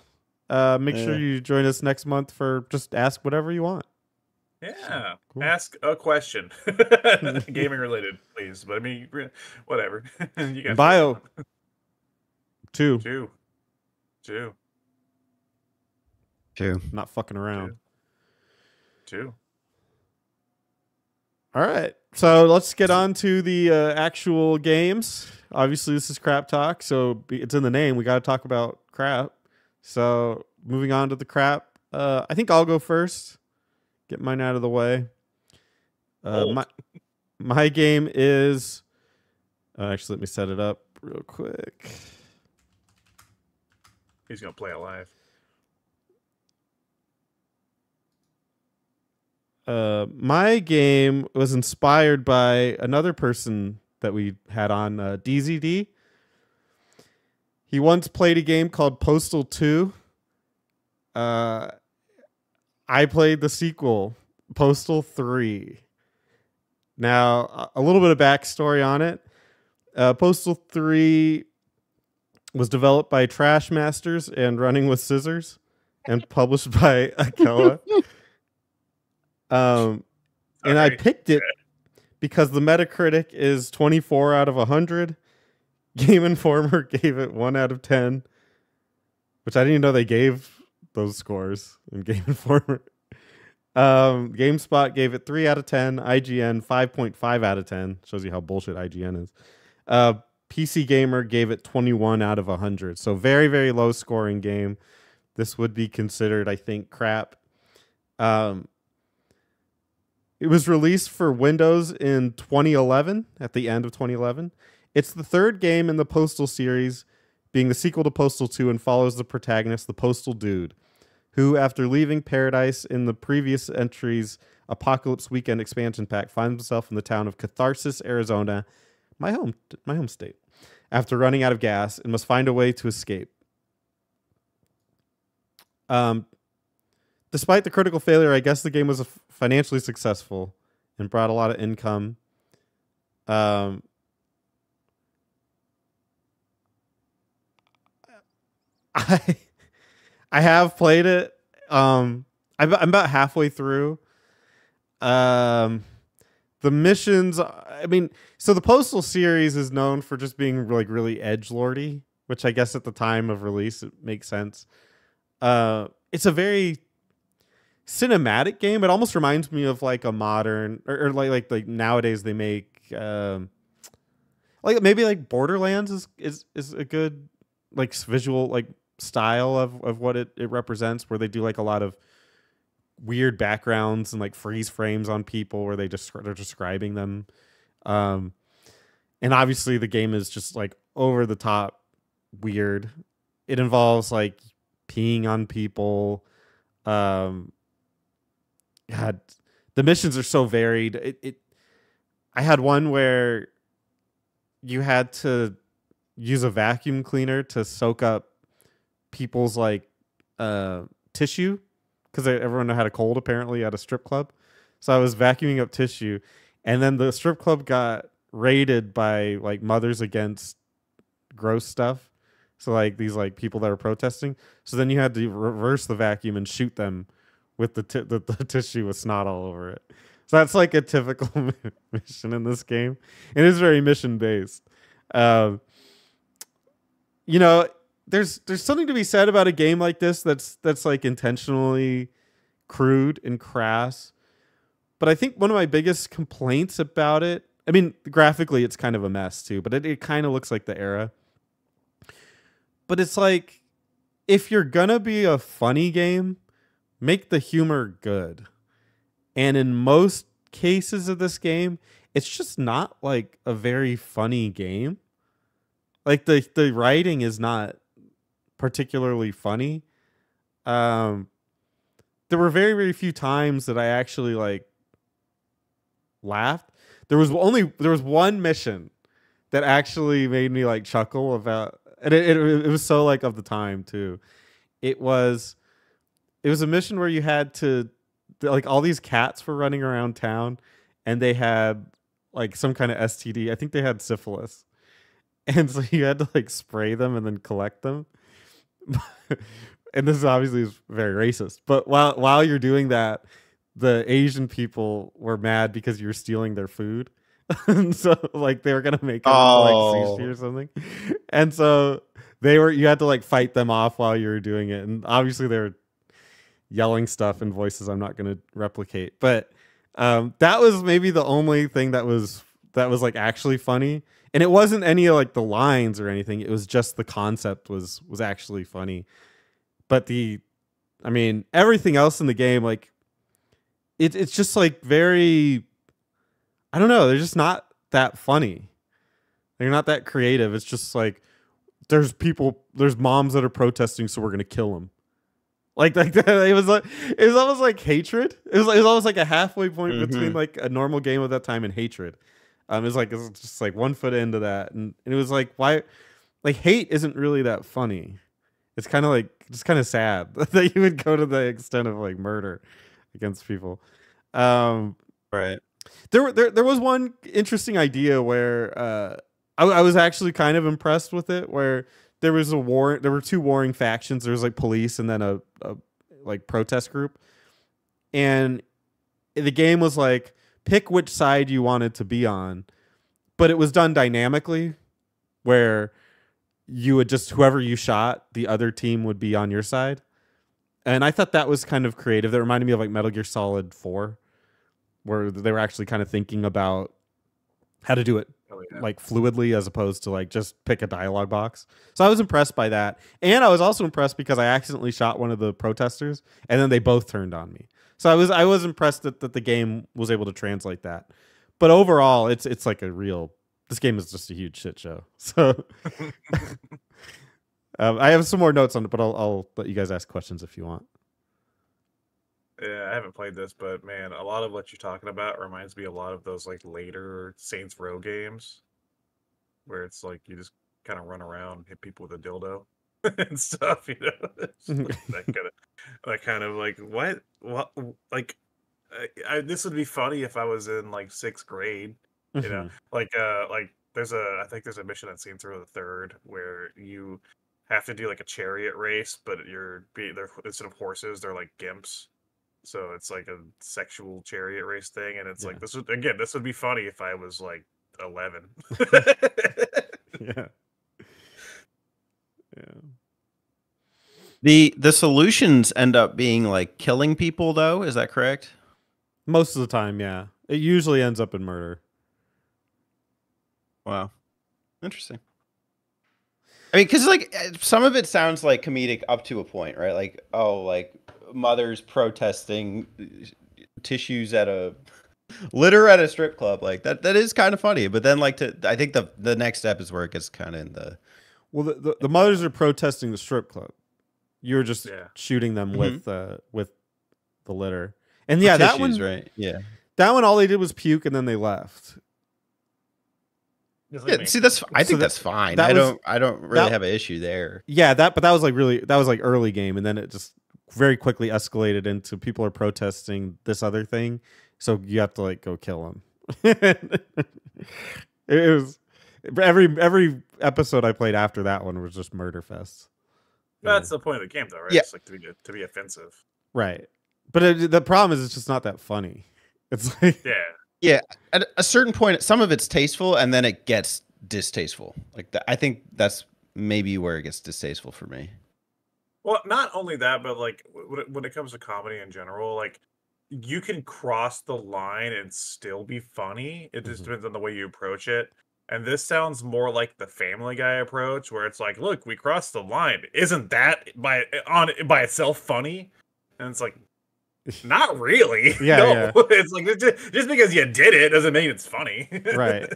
Make sure you join us next month for just ask whatever you want. Yeah. Cool. Ask a question. Gaming related, please. But I mean, whatever. You guys Bio. Two. Not fucking around. Two. All right. So let's get on to the actual games. Obviously, this is crap talk, so it's in the name. We got to talk about crap. So moving on to the crap. I think I'll go first. Get mine out of the way. My game is. Actually, let me set it up real quick. He's gonna play it live. My game was inspired by another person that we had on, DZD. He once played a game called Postal 2. I played the sequel, Postal 3. Now, a little bit of backstory on it. Postal 3 was developed by Trash Masters and Running with Scissors and published by Akela. And I picked it because the Metacritic is 24 out of 100. Game Informer gave it 1 out of 10, which I didn't even know they gave those scores in Game Informer. GameSpot gave it 3 out of 10. IGN 5.5 out of 10. Shows you how bullshit IGN is. PC Gamer gave it 21 out of 100. So very, very low scoring game. This would be considered, I think, crap. It was released for Windows in 2011, at the end of 2011. It's the third game in the Postal series, being the sequel to Postal 2, and follows the protagonist, the Postal Dude, who, after leaving Paradise in the previous entry's Apocalypse Weekend expansion pack, finds himself in the town of Catharsis, Arizona, my home state, after running out of gas and must find a way to escape. Despite the critical failure, I guess the game was financially successful and brought a lot of income. I have played it. I'm about halfway through. The missions, I mean, so the Postal series is known for just being like really edgelordy, which I guess at the time of release it makes sense. It's a very cinematic game. It almost reminds me of like a modern or like nowadays they make like maybe like Borderlands is a good like visual like style of what it represents, where they do like a lot of weird backgrounds and like freeze frames on people where they're describing them. And obviously the game is just like over the top weird. It involves like peeing on people. God, the missions are so varied. I had one where you had to use a vacuum cleaner to soak up people's like tissue because everyone had a cold apparently at a strip club. So I was vacuuming up tissue, and then the strip club got raided by like Mothers Against Gross stuff. So like these like people that are protesting. So then you had to reverse the vacuum and shoot them with the tissue with snot all over it. So that's like a typical mission in this game. It is very mission based. You know, there's something to be said about a game like this that's like intentionally crude and crass. But I think one of my biggest complaints about it, I mean, graphically it's kind of a mess too, but it kind of looks like the era. But it's like, if you're gonna be a funny game, make the humor good. And in most cases of this game, it's just not like a very funny game. Like the writing is not particularly funny. There were very, very few times that I actually like laughed. There was one mission that actually made me like chuckle about, and it was so like of the time too. It was a mission where you had to, like, all these cats were running around town and they had like some kind of STD. I think they had syphilis. And so you had to like spray them and then collect them. And this obviously is very racist. But while you're doing that, the Asian people were mad because you were stealing their food. And so like they were gonna make it into, like sushi or something. And so you had to like fight them off while you were doing it. And obviously they were yelling stuff in voices I'm not gonna replicate. But that was maybe the only thing that was like actually funny. And it wasn't any of like the lines or anything. It was just the concept was actually funny. But everything else in the game, like it's just like very, I don't know, they're just not that funny. They're not that creative. It's just like there's moms that are protesting, so we're gonna kill them. Like that. It was almost like hatred. It was almost like a halfway point between like a normal game of that time and hatred. It's just like 1 foot into that, and it was like, why? Like, hate isn't really that funny. It's kind of like just kind of sad that you would go to the extent of like murder against people. Right. There was one interesting idea where I was actually kind of impressed with it, where there was a war. There were two warring factions. There was like police and then a like protest group, and the game was like, pick which side you wanted to be on, but it was done dynamically, where you would just, whoever you shot, the other team would be on your side. And I thought that was kind of creative. That reminded me of like Metal Gear Solid 4, where they were actually kind of thinking about how to do it like fluidly as opposed to like just pick a dialogue box. So I was impressed by that. And I was also impressed because I accidentally shot one of the protesters and then they both turned on me. So I was impressed that the game was able to translate that. But overall, it's like this game is just a huge shit show. So I have some more notes on it, but I'll let you guys ask questions if you want. Yeah, I haven't played this, but man, a lot of what you're talking about reminds me a lot of those like later Saints Row games, where it's like you just kind of run around and hit people with a dildo and stuff, you know. that kind of like what like this would be funny if I was in like 6th grade, you know. Like I think there's a mission in Saints Row the Third where you have to do like a chariot race, but they're instead of horses, they're like gimps. So it's like a sexual chariot race thing, and it's like this would be funny if I was like 11. Yeah. The solutions end up being like killing people, though. Is that correct? Most of the time, yeah. It usually ends up in murder. Wow, interesting. I mean, because like some of it sounds like comedic up to a point, right? Like, oh, like mothers protesting tissues at a litter at a strip club, like that is kind of funny. But then like I think the next step is where it gets kind of in the, well, the mothers are protesting the strip club. You're just shooting them with the litter. And yeah, that one, right? Yeah, that one, all they did was puke and then they left. Just Yeah, like me. see, I So think that's fine. that was- I don't really that- have an issue there. Yeah, but that was like early game, and then it just very quickly escalated into people are protesting this other thing, so you have to like go kill them. It was every episode I played after that one was just murder fest. That's the point of the game, though, right? Yeah. It's like to be offensive. Right. But the problem is it's just not that funny. It's like Yeah. Yeah, at a certain point, some of it's tasteful, and then it gets distasteful. Like I think that's maybe where it gets distasteful for me. Well, not only that, but like when it comes to comedy in general, like you can cross the line and still be funny. It just depends on the way you approach it. And this sounds more like the Family Guy approach, where it's like, "Look, we crossed the line. Isn't that by itself funny?" And it's like, not really. Yeah, no. yeah. It's like just because you did it doesn't mean it's funny. right.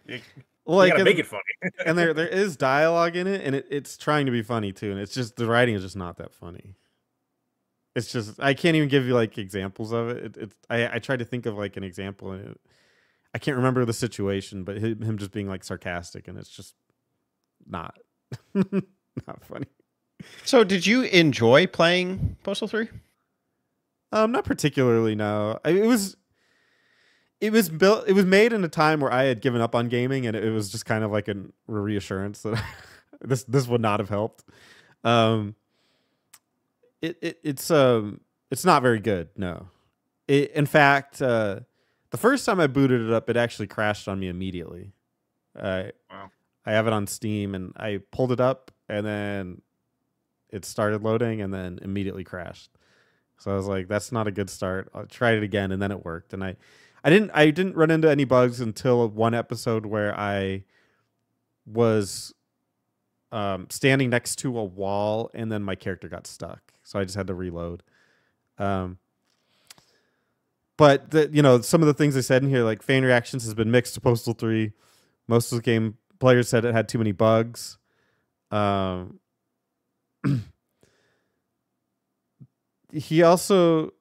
you Well, gotta make it funny. and there is dialogue in it, and it's trying to be funny too, and it's just the writing is just not that funny. It's just I can't even give you like examples of it. I tried to think of like an example, and I can't remember the situation, but him just being like sarcastic, and it's just not not funny. So, did you enjoy playing Postal 3? Not particularly. No, it was built. It was made in a time where I had given up on gaming, and it was just kind of like a reassurance that this would not have helped. It's not very good. No, in fact, the first time I booted it up, it actually crashed on me immediately. Wow. I have it on Steam, and I pulled it up, and then it started loading, and then immediately crashed. So I was like, "That's not a good start." I tried it again, and then it worked. And I didn't run into any bugs until one episode where I was standing next to a wall, and then my character got stuck, so I just had to reload. But some of the things I said in here, like fan reactions, has been mixed to Postal 3. Most of the game players said it had too many bugs. He also,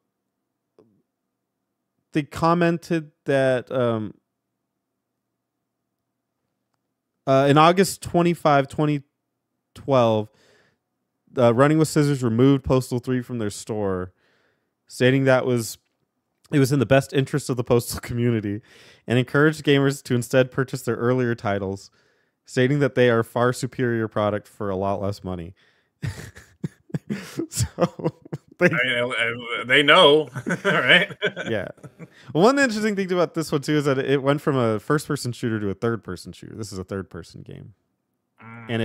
they commented that in August 25, 2012, Running with Scissors removed Postal 3 from their store, stating that it was in the best interest of the Postal community and encouraged gamers to instead purchase their earlier titles, stating that they are a far superior product for a lot less money. So they know, right? Yeah. Well, one interesting thing about this one too is that it went from a first-person shooter to a third-person shooter. This is a third-person game, and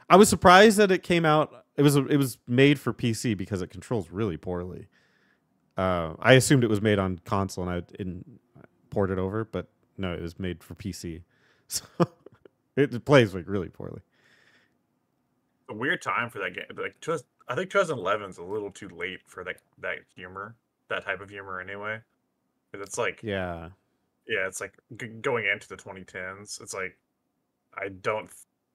I was surprised that it came out. It was made for PC because it controls really poorly. I assumed it was made on console, and I didn't port it over, but no, it was made for PC, so it plays like really poorly. A weird time for that game. Like, I think 2011 is a little too late for that humor, that type of humor anyway. Because it's like, Yeah. it's like going into the 2010s. It's like I don't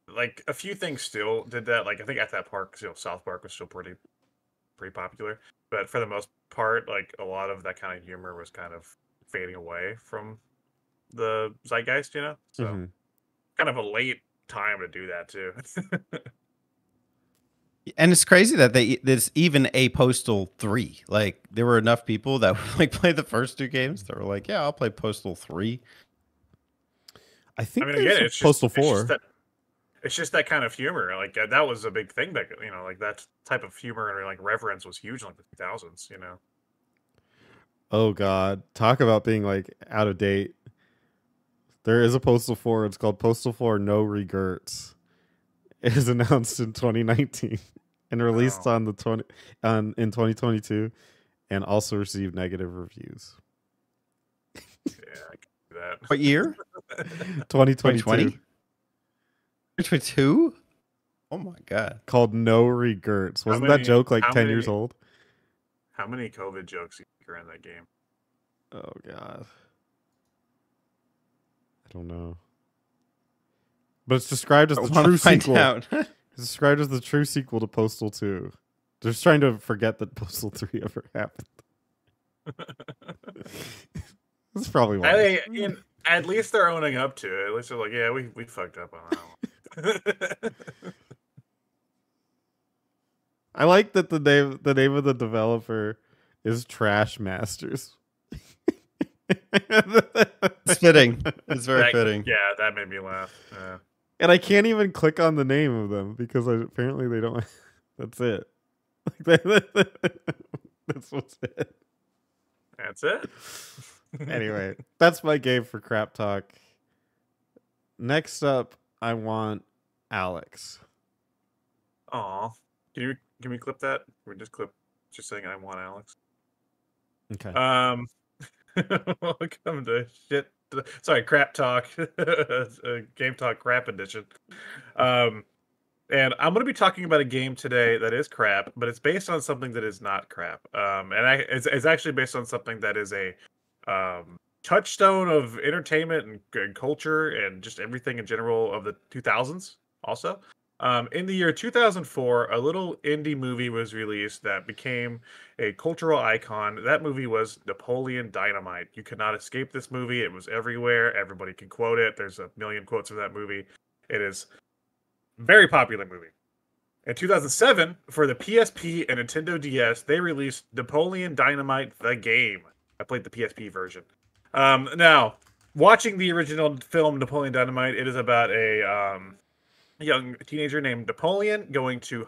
like a few things still did that. Like I think at that park, South Park was still pretty popular, but for the most part, like a lot of that kind of humor was kind of fading away from the zeitgeist. So Mhm. kind of a late time to do that too. And it's crazy that there's even a Postal 3. Like there were enough people that like played the first two games that were like, yeah, I'll play Postal 3. I think I mean, there's again, a it's Postal 4. It's just that kind of humor. Like that was a big thing back. Like that type of humor and like reverence was huge in like the 2000s. Oh God, talk about being like out of date. There is a Postal 4. It's called Postal 4 No Regrets. It is announced in 2019 and released Wow. in 2022, and also received negative reviews. Yeah, I can do that. What year? 2022. 2022? Oh my god. Called No Regrets. How Wasn't many- that joke like how 10 many- years old? How many COVID jokes do you think are in that game? Oh God. I don't know. But it's described as I the wanna true find sequel. out. It's described as the true sequel to Postal 2. They're just trying to forget that Postal 3 ever happened. That's probably why. At least they're owning up to it. At least they're like, yeah, we fucked up on that one. I like that the name of the developer is Trash Masters. It's fitting. It's very fitting. Yeah, that made me laugh. Yeah. And I can't even click on the name of them because apparently they don't. That's it. That's what's it. That's it. Anyway, that's my game for crap talk. Next up, I want Alex. Aw. Can we clip that? We just clip just saying I want Alex. Okay. Welcome to shit. Sorry, crap talk. Game talk crap edition. And I'm going to be talking about a game today that is crap, but it's based on something that is not crap. It's actually based on something that is a touchstone of entertainment and culture and just everything in general of the 2000s. Also, in the year 2004, a little indie movie was released that became a cultural icon. That movie was Napoleon Dynamite. You could not escape this movie. It was everywhere. Everybody can quote it. There's a million quotes of that movie. It is a very popular movie. In 2007, for the PSP and Nintendo DS, they released Napoleon Dynamite the game. I played the PSP version. Now, watching the original film Napoleon Dynamite, it is about a young teenager named Napoleon going to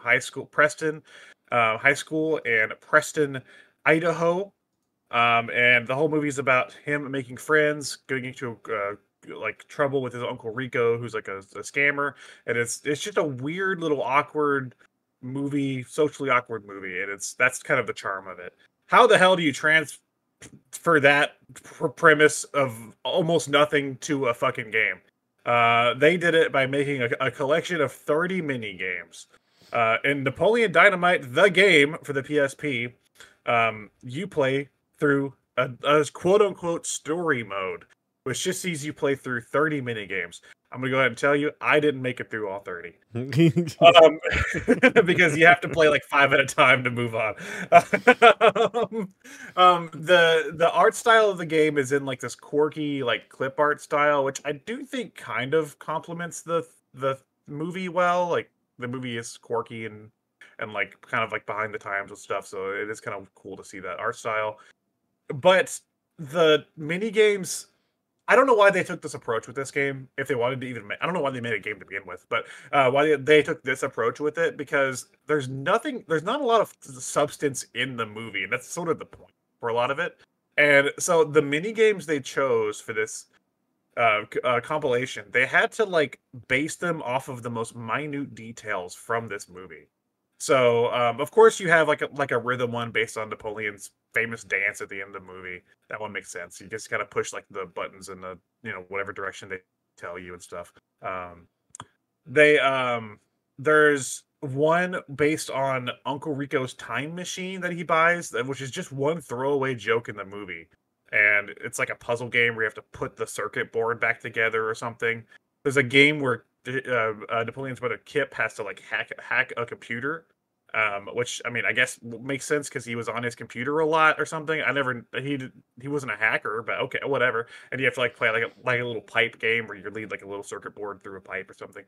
Preston High School in Preston, Idaho. And the whole movie is about him making friends, getting into like trouble with his Uncle Rico, who's like a scammer, and it's just a weird little awkward movie, socially awkward movie, and that's kind of the charm of it. How the hell do you transfer that premise of almost nothing to a fucking game? They did it by making a collection of 30 mini games. In Napoleon Dynamite, the game for the PSP, you play through a quote unquote story mode, which just sees you play through 30 mini games. I'm gonna go ahead and tell you, I didn't make it through all 30. Because you have to play like 5 at a time to move on. The art style of the game is in like this quirky like clip art style, which I do think kind of complements the movie well. Like the movie is quirky and like kind of like behind the times with stuff, so it is kind of cool to see that art style. But the mini games, I don't know why they took this approach with this game. If they wanted to even I don't know why they made a game to begin with, but why they took this approach with it, because there's not a lot of substance in the movie, and that's sort of the point for a lot of it. And so the mini games they chose for this compilation, they had to like base them off of the most minute details from this movie. So of course you have like a rhythm one based on Napoleon's famous dance at the end of the movie. That one makes sense. You just gotta push like the buttons in the whatever direction they tell you and stuff. There's one based on Uncle Rico's time machine that he buys, which is just one throwaway joke in the movie, and it's like a puzzle game where you have to put the circuit board back together or something. There's a game where Napoleon's brother Kip has to like hack a computer. Which I mean, I guess makes sense because he was on his computer a lot or something. He wasn't a hacker, but okay, whatever. And you have to like play like a little pipe game where you lead like a little circuit board through a pipe or something.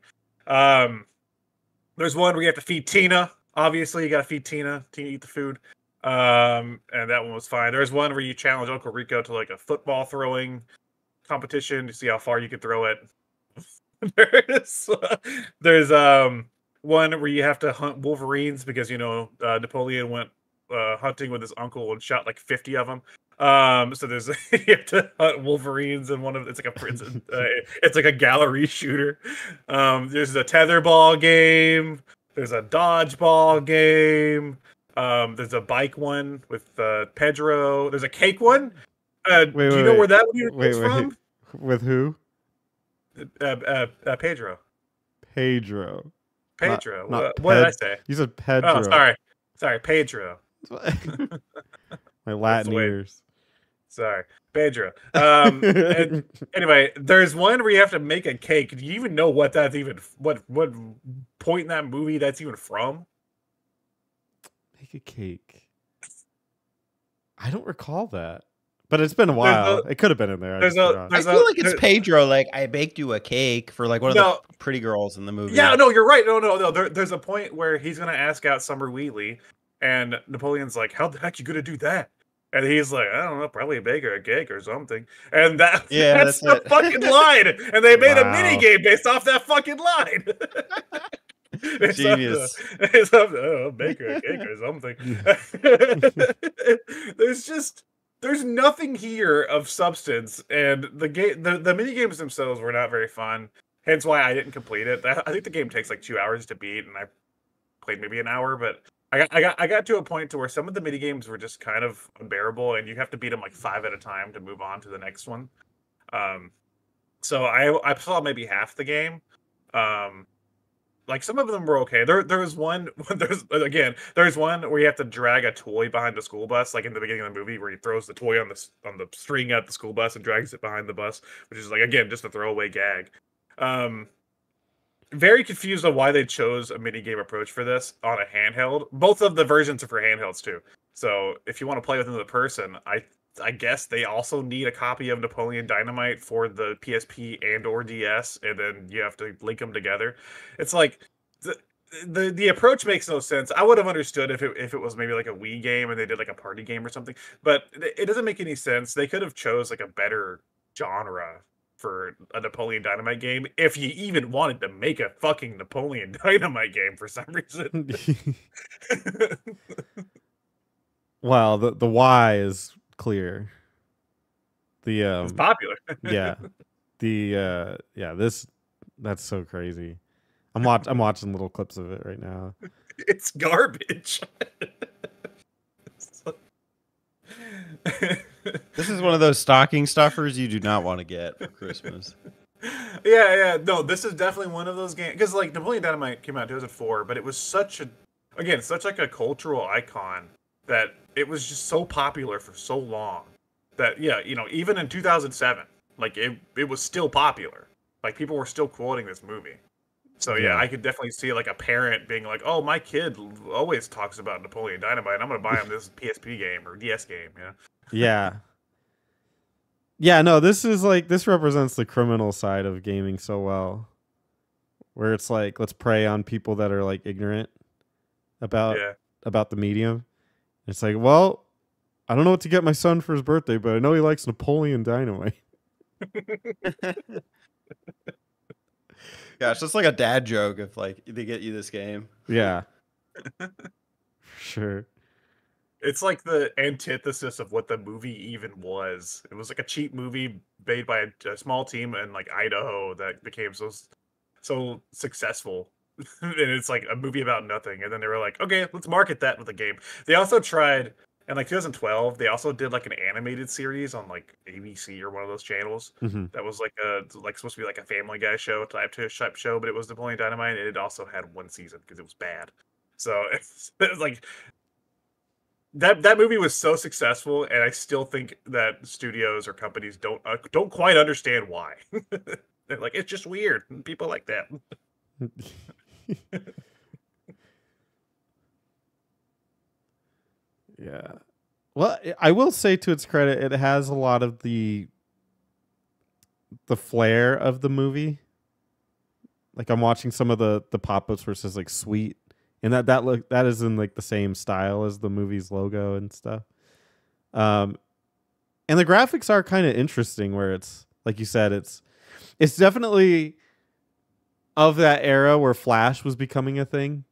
There's one where you have to feed Tina. Obviously, you got to feed Tina. Tina eat the food. And that one was fine. There's one where you challenge Uncle Rico to like a football throwing competition to see how far you can throw it. There's one where you have to hunt wolverines because Napoleon went hunting with his uncle and shot like 50 of them. So there's you have to hunt wolverines, and it's like a gallery shooter. There's a tetherball game. There's a dodgeball game. There's a bike one with Pedro. There's a cake one. Do you know where that one is from? With who? Pedro. Pedro. What did I say? You said Pedro. Oh, sorry, Pedro. My Latin ears. Sorry, Pedro. Anyway, there's one where you have to make a cake. Do you even know what that's even what point in that movie that's even from? Make a cake. I don't recall that. But it's been a There's while. It could have been in there. I there's just a- forgot. I feel like it's Pedro. Like, I baked you a cake for like one of No. the pretty girls in the movie. Yeah, no, you're right. No. There's a point where he's gonna ask out Summer Wheatley, and Napoleon's like, "How the heck you gonna do that?" And he's like, "I don't know, probably bake her a cake or something." And that's that's the it. fucking line. And they made a Wow. mini game based off that fucking line. Genius. It's up to, oh, bake her a cake or something. There's nothing here of substance, and the mini games themselves were not very fun. Hence why I didn't complete it. I think the game takes like 2 hours to beat, and I played maybe an hour. But I got to a point to where some of the mini games were just kind of unbearable, and you have to beat them like 5 at a time to move on to the next one. So I saw maybe half the game. Like some of them were okay. There was one. There's one where you have to drag a toy behind the school bus, like in the beginning of the movie, where he throws the toy on the string at the school bus and drags it behind the bus, which is like again just a throwaway gag. Very confused on why they chose a mini game approach for this on a handheld. Both of the versions are for handhelds too. So if you want to play with another person, I guess they also need a copy of Napoleon Dynamite for the PSP and or DS, and then you have to link them together. It's like the approach makes no sense. I would have understood if it was maybe like a Wii game and they did like a party game or something, but it doesn't make any sense. They could have chose like a better genre for a Napoleon Dynamite game if you even wanted to make a fucking Napoleon Dynamite game for some reason. Well, the why is clear. The It's popular. yeah. That's so crazy. I'm watching little clips of it right now. It's garbage. This is one of those stocking stuffers you do not want to get for Christmas. Yeah. No, this is definitely one of those games because like Napoleon Dynamite came out in 2004, but it was such like a cultural icon that it was just so popular for so long that even in 2007, like it was still popular. Like people were still quoting this movie. So yeah, I could definitely see like a parent being like, "Oh, my kid always talks about Napoleon Dynamite. I'm gonna buy him this PSP game or DS game." Yeah. Yeah, no, this represents the criminal side of gaming so well. Where it's like, let's prey on people that are like ignorant about the medium. It's like, well, I don't know what to get my son for his birthday, but I know he likes Napoleon Dynamite. Yeah, it's just like a dad joke if like they get you this game. Yeah. Sure. It's like the antithesis of what the movie even was. It was like a cheap movie made by a small team in like Idaho that became so successful. And it's like a movie about nothing. And then they were like, okay, let's market that with a game. They also tried in like 2012, they also did like an animated series on like ABC or one of those channels that was like supposed to be like a Family Guy show type show, but it was Napoleon Dynamite, and it also had one season because it was bad. So it's like that movie was so successful, and I still think that studios or companies don't quite understand why. They're like, it's just weird. People like that. Yeah. Well, I will say to its credit, it has a lot of the flair of the movie. Like I'm watching some of the pop-ups where it says like "sweet," and that is in like the same style as the movie's logo and stuff. And the graphics are kind of interesting, where it's like you said, it's definitely of that era where Flash was becoming a thing,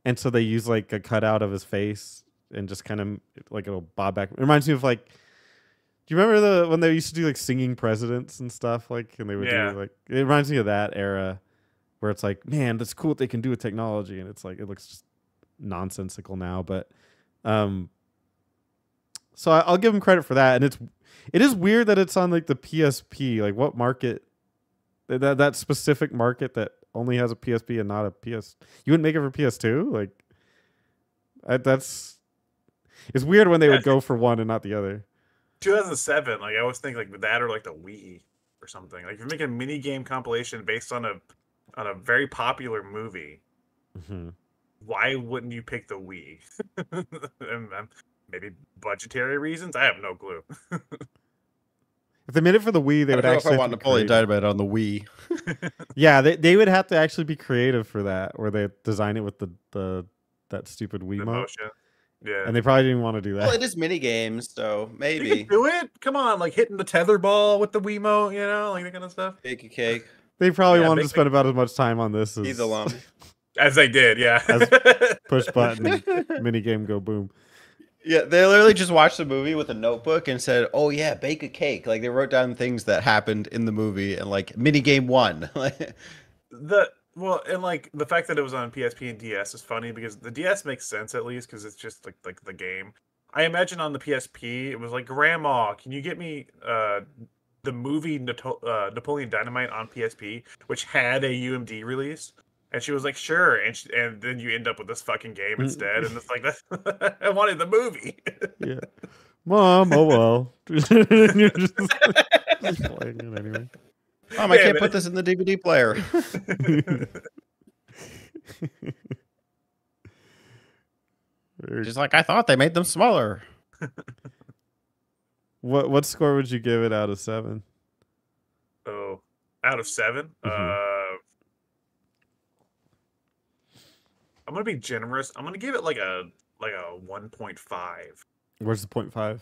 and so they use like a cutout of his face and just kind of like it'll bob back. It reminds me of like, do you remember when they used to do like singing presidents and stuff, like, and they would do like, it reminds me of that era where it's like, man, that's cool what they can do with technology, and it's like it looks just nonsensical now, but so I'll give them credit for that. And it is weird that it's on like the PSP. Like what market, that specific market that only has a PSP and not a PS. You wouldn't make it for PS2? Like it's weird when they would go for one and not the other. 2007, like I always think like that or like the Wii or something. Like if you're making a mini game compilation based on a very popular movie, why wouldn't you pick the Wii? Maybe budgetary reasons? I have no clue. If they made it for the Wii, they I would don't know if actually I have want to be Napoleon creative. Dynamite on the Wii. Yeah, they would have to actually be creative for that, where they design it with the that stupid The Wiimote, motion. Yeah. and they probably didn't want to do Well, that. it is mini games, so You maybe can do it. Come on, like hitting the tether ball with the Wiimote, you know, like that kind of stuff. bake a cake. They probably Yeah, wanted to big- spend about as much time on this Eat as the lump. As they did, yeah. As- push button, mini game, go boom. Yeah, they literally just watched the movie with a notebook and said, "Oh yeah, bake a cake." Like they wrote down things that happened in the movie and like mini game 1. Well, and like the fact that it was on PSP and DS is funny because the DS makes sense at least because it's just like the game. I imagine on the PSP it was like, Grandma, can you get me the movie Napoleon Dynamite on PSP, which had a UMD release? And she was like, sure, and then you end up with this fucking game instead, and it's like, I wanted the movie. Yeah, Mom. Oh well. You're just playing it anyway. I Yeah, can't but- put this in the DVD player. She's like, I thought they made them smaller. What score would you give it out of 7? Oh, out of 7, I'm gonna be generous. I'm gonna give it like a 1.5. Where's the 0.5?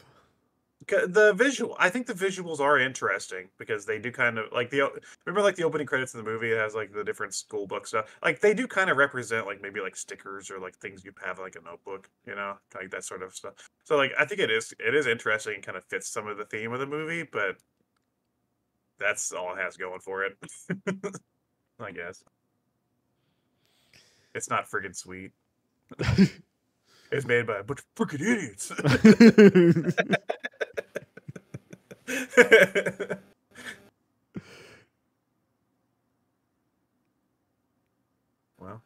The visual, I think the visuals are interesting because they do kind of like remember like the opening credits of the movie. It has like the different school book stuff. Like they do kind of represent like maybe like stickers or like things you have like a notebook, you know, like that sort of stuff. So like I think it is interesting and kind of fits some of the theme of the movie, but that's all it has going for it. I guess it's not friggin' sweet. It's made by a bunch of freaking idiots. Well,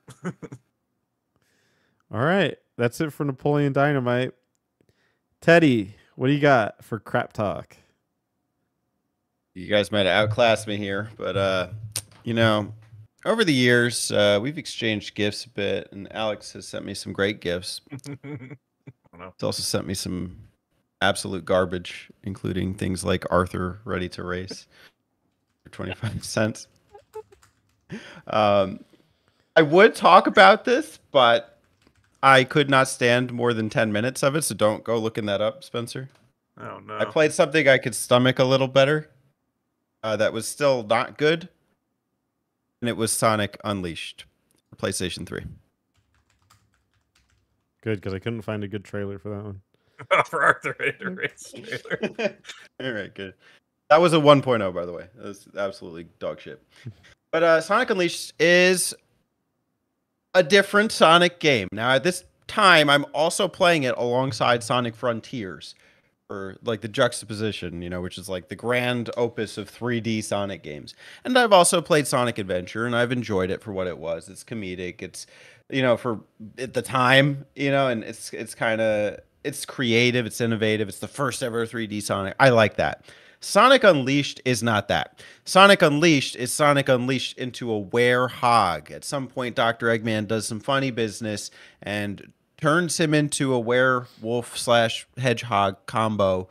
All right, that's it for Napoleon Dynamite. Teddy, what do you got for crap talk? You guys might have outclassed me here, but you know, over the years, we've exchanged gifts a bit, and Alex has sent me some great gifts. I don't know. He's also sent me some absolute garbage, including things like Arthur Ready to Race for 25 cents. I would talk about this, but I could not stand more than 10 minutes of it, so don't go looking that up, Spencer. Oh no. I played something I could stomach a little better that was still not good, and it was Sonic Unleashed for PlayStation 3. Good, because I couldn't find a good trailer for that one. For Arthur Ready Race trailer. All right, good. That was a 1.0, by the way. That was absolutely dog shit. But Sonic Unleashed is a different Sonic game. Now, at this time, I'm also playing it alongside Sonic Frontiers, or like the juxtaposition, you know, which is like the grand opus of 3D Sonic games. And I've also played Sonic Adventure, and I've enjoyed it for what it was. It's comedic. It's, you know, for at the time, you know, and it's kind of, it's creative, it's innovative, it's the first ever 3D Sonic. I like that. Sonic Unleashed is not that. Sonic Unleashed is Sonic Unleashed into a werehog. At some point, Dr. Eggman does some funny business and turns him into a werewolf/hedgehog combo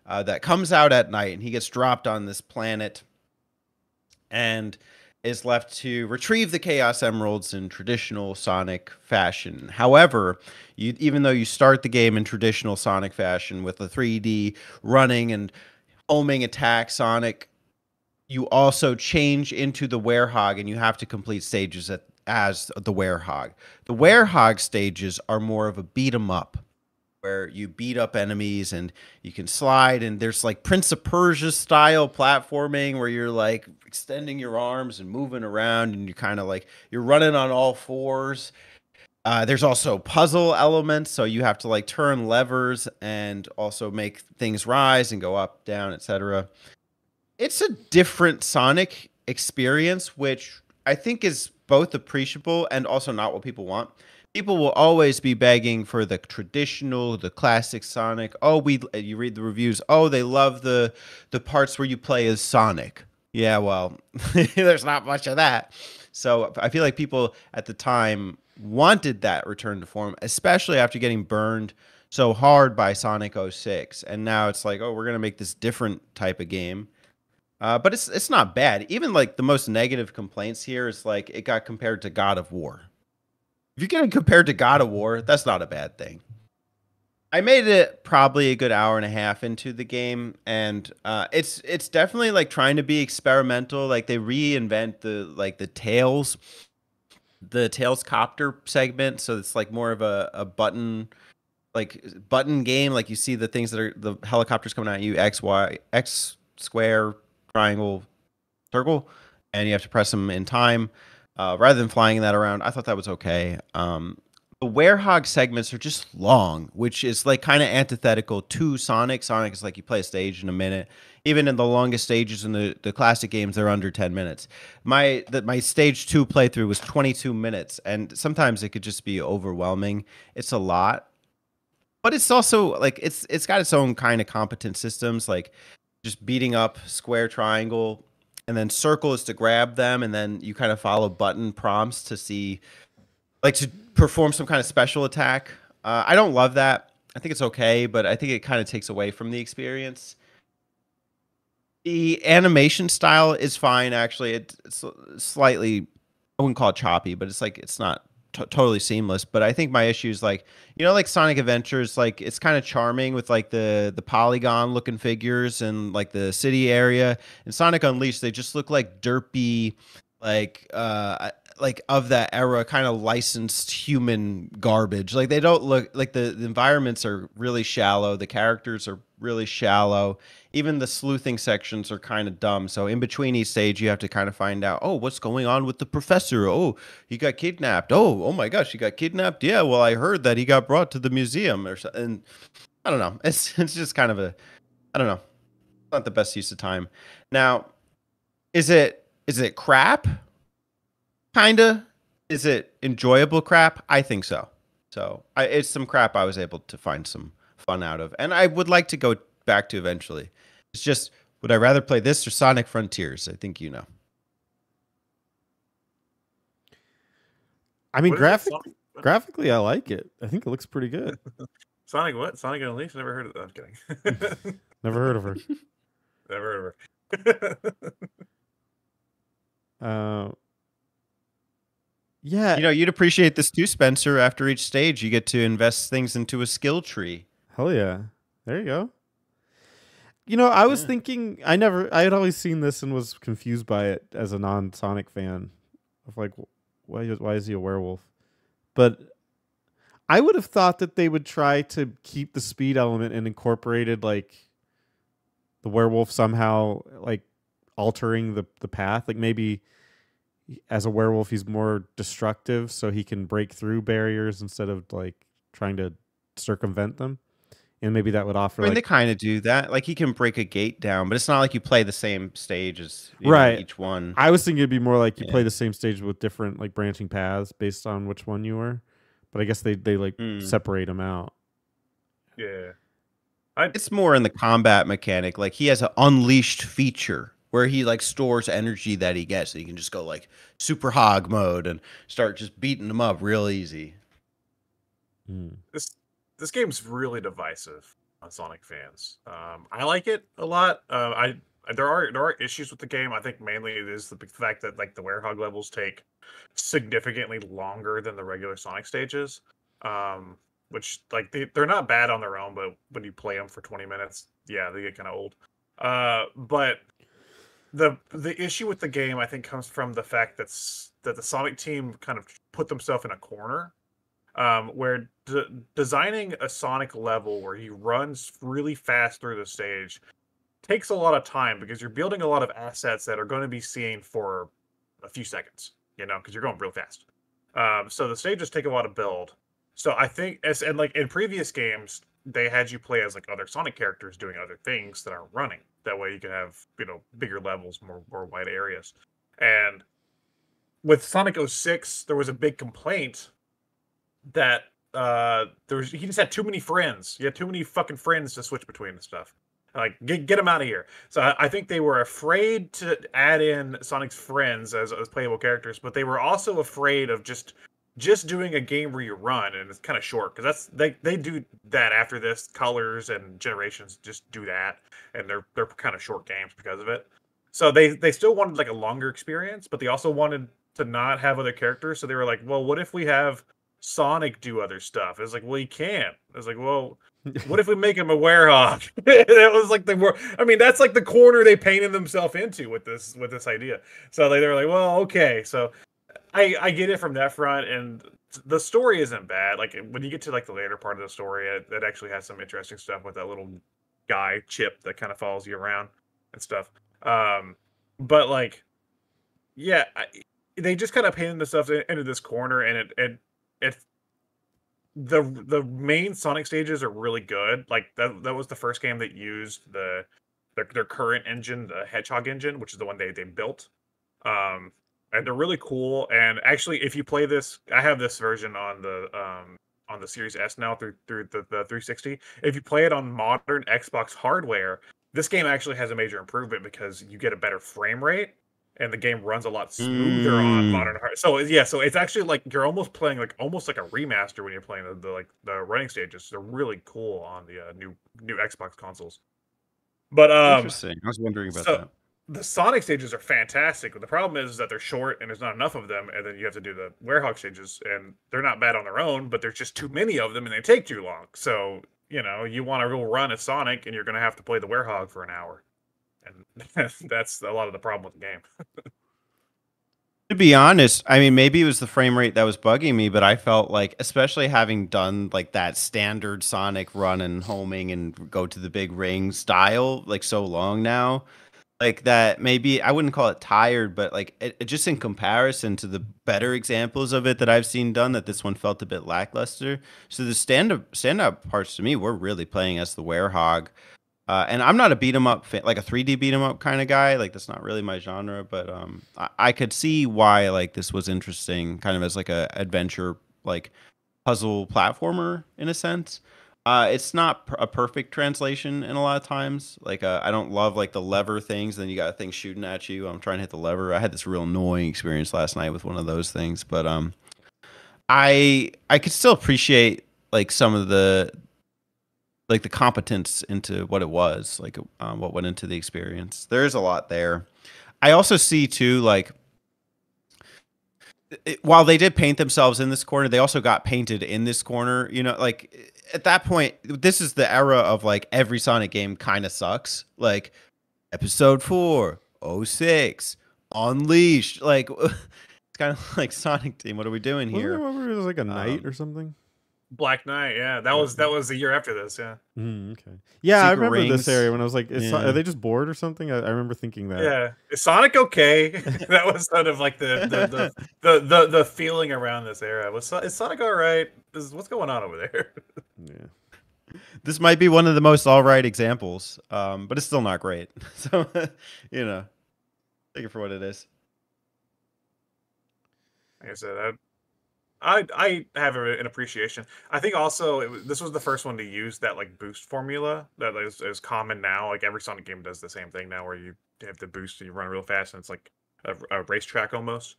that comes out at night, and he gets dropped on this planet and is left to retrieve the Chaos Emeralds in traditional Sonic fashion. However, even though you start the game in traditional Sonic fashion with the 3D running and homing attack Sonic, you also change into the werehog, and you have to complete stages as the werehog. The werehog stages are more of a beat 'em up, where you beat up enemies and you can slide, and there's like Prince of Persia style platforming where you're like extending your arms and moving around, and you kind of like you're running on all fours. There's also puzzle elements, so you have to like turn levers and also make things rise and go up, down, etc. It's a different Sonic experience, which I think is both appreciable and also not what people want. People will always be begging for the traditional, the classic Sonic. Oh, you read the reviews. Oh, they love the parts where you play as Sonic. Yeah, well, there's not much of that. So I feel like people at the time wanted that return to form, especially after getting burned so hard by Sonic 06. And now it's like, oh, we're going to make this different type of game. But it's not bad. Even like the most negative complaints here is like it got compared to God of War. If you're getting compared to God of War, that's not a bad thing. I made it probably a good hour and a half into the game, and it's definitely like trying to be experimental. Like they reinvent the Tails copter segment, so it's like more of a button game. Like you see the things that are the helicopters coming at you, X, Y, X, square, triangle, circle, and you have to press them in time rather than flying that around. I thought that was okay. The Werehog segments are just long, which is like kind of antithetical to Sonic. Sonic is like you play a stage in a minute. Even in the longest stages in the classic games, they're under 10 minutes. My stage 2 playthrough was 22 minutes, and sometimes it could just be overwhelming. It's a lot. But it's also like it's got its own kind of competent systems, like just beating up square, triangle, and then circle is to grab them, and then you kind of follow button prompts to see, like, to perform some kind of special attack. I don't love that. I think it's okay, but I think it kind of takes away from the experience. The animation style is fine, actually. It's slightly, I wouldn't call it choppy, but it's like it's not totally seamless. But I think my issue is like, like Sonic Adventures, like it's kind of charming with like the polygon looking figures and like the city area. And Sonic Unleashed, they just look like derpy, like of that era, kind of licensed human garbage. Like they don't look like the environments are really shallow. The characters are really shallow. Even the sleuthing sections are kind of dumb. So in between each stage, you have to kind of find out, oh, what's going on with the professor? Oh, he got kidnapped. Oh my gosh, he got kidnapped. Yeah, well, I heard that he got brought to the museum or something. And I don't know. It's just kind of I don't know. Not the best use of time. Now, is it crap? Kinda. Is it enjoyable crap? I think so. So it's some crap I was able to find some fun out of, and I would like to go back to eventually. It's just, would I rather play this or Sonic Frontiers? I think you know. I mean, What is it? graphically, I like it. I think it looks pretty good. Sonic what? Sonic Unleashed? Never heard of that. I'm kidding. Never heard of her. Never heard of her. Yeah. You'd appreciate this too, Spencer. After each stage, you get to invest things into a skill tree. Hell yeah. There you go. I was thinking, I had always seen this and was confused by it as a non-Sonic fan. Of like, why is he a werewolf? But I would have thought that they would try to keep the speed element and incorporated like the werewolf somehow like altering the path. Like maybe as a werewolf, he's more destructive, so he can break through barriers instead of like trying to circumvent them. And maybe that would offer. I mean, they kind of do that. Like he can break a gate down, but it's not like you play the same stage as right. Each one. I was thinking it'd be more like you play the same stage with different like branching paths based on which one you were. But I guess they like separate them out. Yeah. It's more in the combat mechanic. Like he has an unleashed feature where he like stores energy that he gets, so you can just go like super hog mode and start just beating them up real easy. This game's really divisive on Sonic fans. I like it a lot. There are issues with the game. I think mainly it is the fact that like the Werehog levels take significantly longer than the regular Sonic stages. Which like they're not bad on their own, but when you play them for 20 minutes, yeah, they get kind of old. But the issue with the game, I think, comes from the fact that the Sonic team kind of put themselves in a corner, where designing a Sonic level where he runs really fast through the stage takes a lot of time because you're building a lot of assets that are going to be seen for a few seconds, because you're going real fast. So the stages take a lot to build. So I think, and like in previous games, they had you play as like other Sonic characters doing other things that aren't running. That way you can have, bigger levels, more wide areas. And with Sonic 06, there was a big complaint that he just had too many friends. You had too many fucking friends to switch between and stuff. Like, get them out of here. So I think they were afraid to add in Sonic's friends as playable characters, but they were also afraid of just doing a game where you run, and it's kind of short because they do that after this. Colors and Generations just do that, and they're kind of short games because of it. So they still wanted like a longer experience, but they also wanted to not have other characters. So they were like, well, what if we have Sonic do other stuff? It's like, well, he can't. It's like, well, what if we make him a werehog? That was like the more. I mean, that's like the corner they painted themselves into with this idea. So they were like, well, okay. So I get it from that front, and the story isn't bad. Like when you get to like the later part of the story, it actually has some interesting stuff with that little guy Chip that kind of follows you around and stuff. But like, yeah, they just kind of painted themselves into this corner, and it the main Sonic stages are really good. Like that was the first game that used their current engine, the Hedgehog engine, which is the one they built. And they're really cool. And actually, if you play this, I have this version on the Series S now through the 360. If you play it on modern Xbox hardware, this game actually has a major improvement because you get a better frame rate and the game runs a lot smoother on modern hardware. So yeah, so it's actually like you're almost playing like almost like a remaster when you're playing the running stages. They're really cool on the new Xbox consoles. But interesting. I was wondering about that. The Sonic stages are fantastic. But the problem is that they're short and there's not enough of them, and then you have to do the Werehog stages, and they're not bad on their own, but there's just too many of them and they take too long. So, you know, you want a real run at Sonic, and you're going to have to play the Werehog for an hour. And that's a lot of the problem with the game. To be honest, I mean, maybe it was the frame rate that was bugging me, but I felt like, especially having done like that standard Sonic run and homing and go to the big ring style, like so long now, like that maybe I wouldn't call it tired, but like it just in comparison to the better examples of it that I've seen done, that this one felt a bit lackluster. So the stand-up parts to me were really playing as the Werehog. And I'm not a beat 'em up fan, like a 3D beat 'em up kind of guy. Like that's not really my genre, but I could see why like this was interesting, kind of as like a adventure, like puzzle platformer in a sense. It's not a perfect translation in a lot of times. Like I don't love like the lever things. Then you got things shooting at you. I'm trying to hit the lever. I had this real annoying experience last night with one of those things, but I could still appreciate like some of the competence into what it was, like what went into the experience. There is a lot there. I also see too, like while they did paint themselves in this corner, they also got painted in this corner. You know, like at that point, this is the era of like every Sonic game kind of sucks. Like Episode 4, 06, Unleashed. Like it's kind of like Sonic Team. What are we doing here? I remember it was like a night or something. Black Knight, yeah, that was the year after this, yeah. Okay, yeah, I Secret remember Rings. this area when I was like, are they just bored or something? I remember thinking that. Yeah, is Sonic okay? That was kind of like the feeling around this era. Is Sonic all right? What's going on over there? Yeah. This might be one of the most all right examples, but it's still not great. So, you know, take it for what it is. Like I said, I have an appreciation. I think also this was the first one to use that like boost formula that is common now. Like every Sonic game does the same thing now, where you have to boost and you run real fast, and it's like a racetrack almost.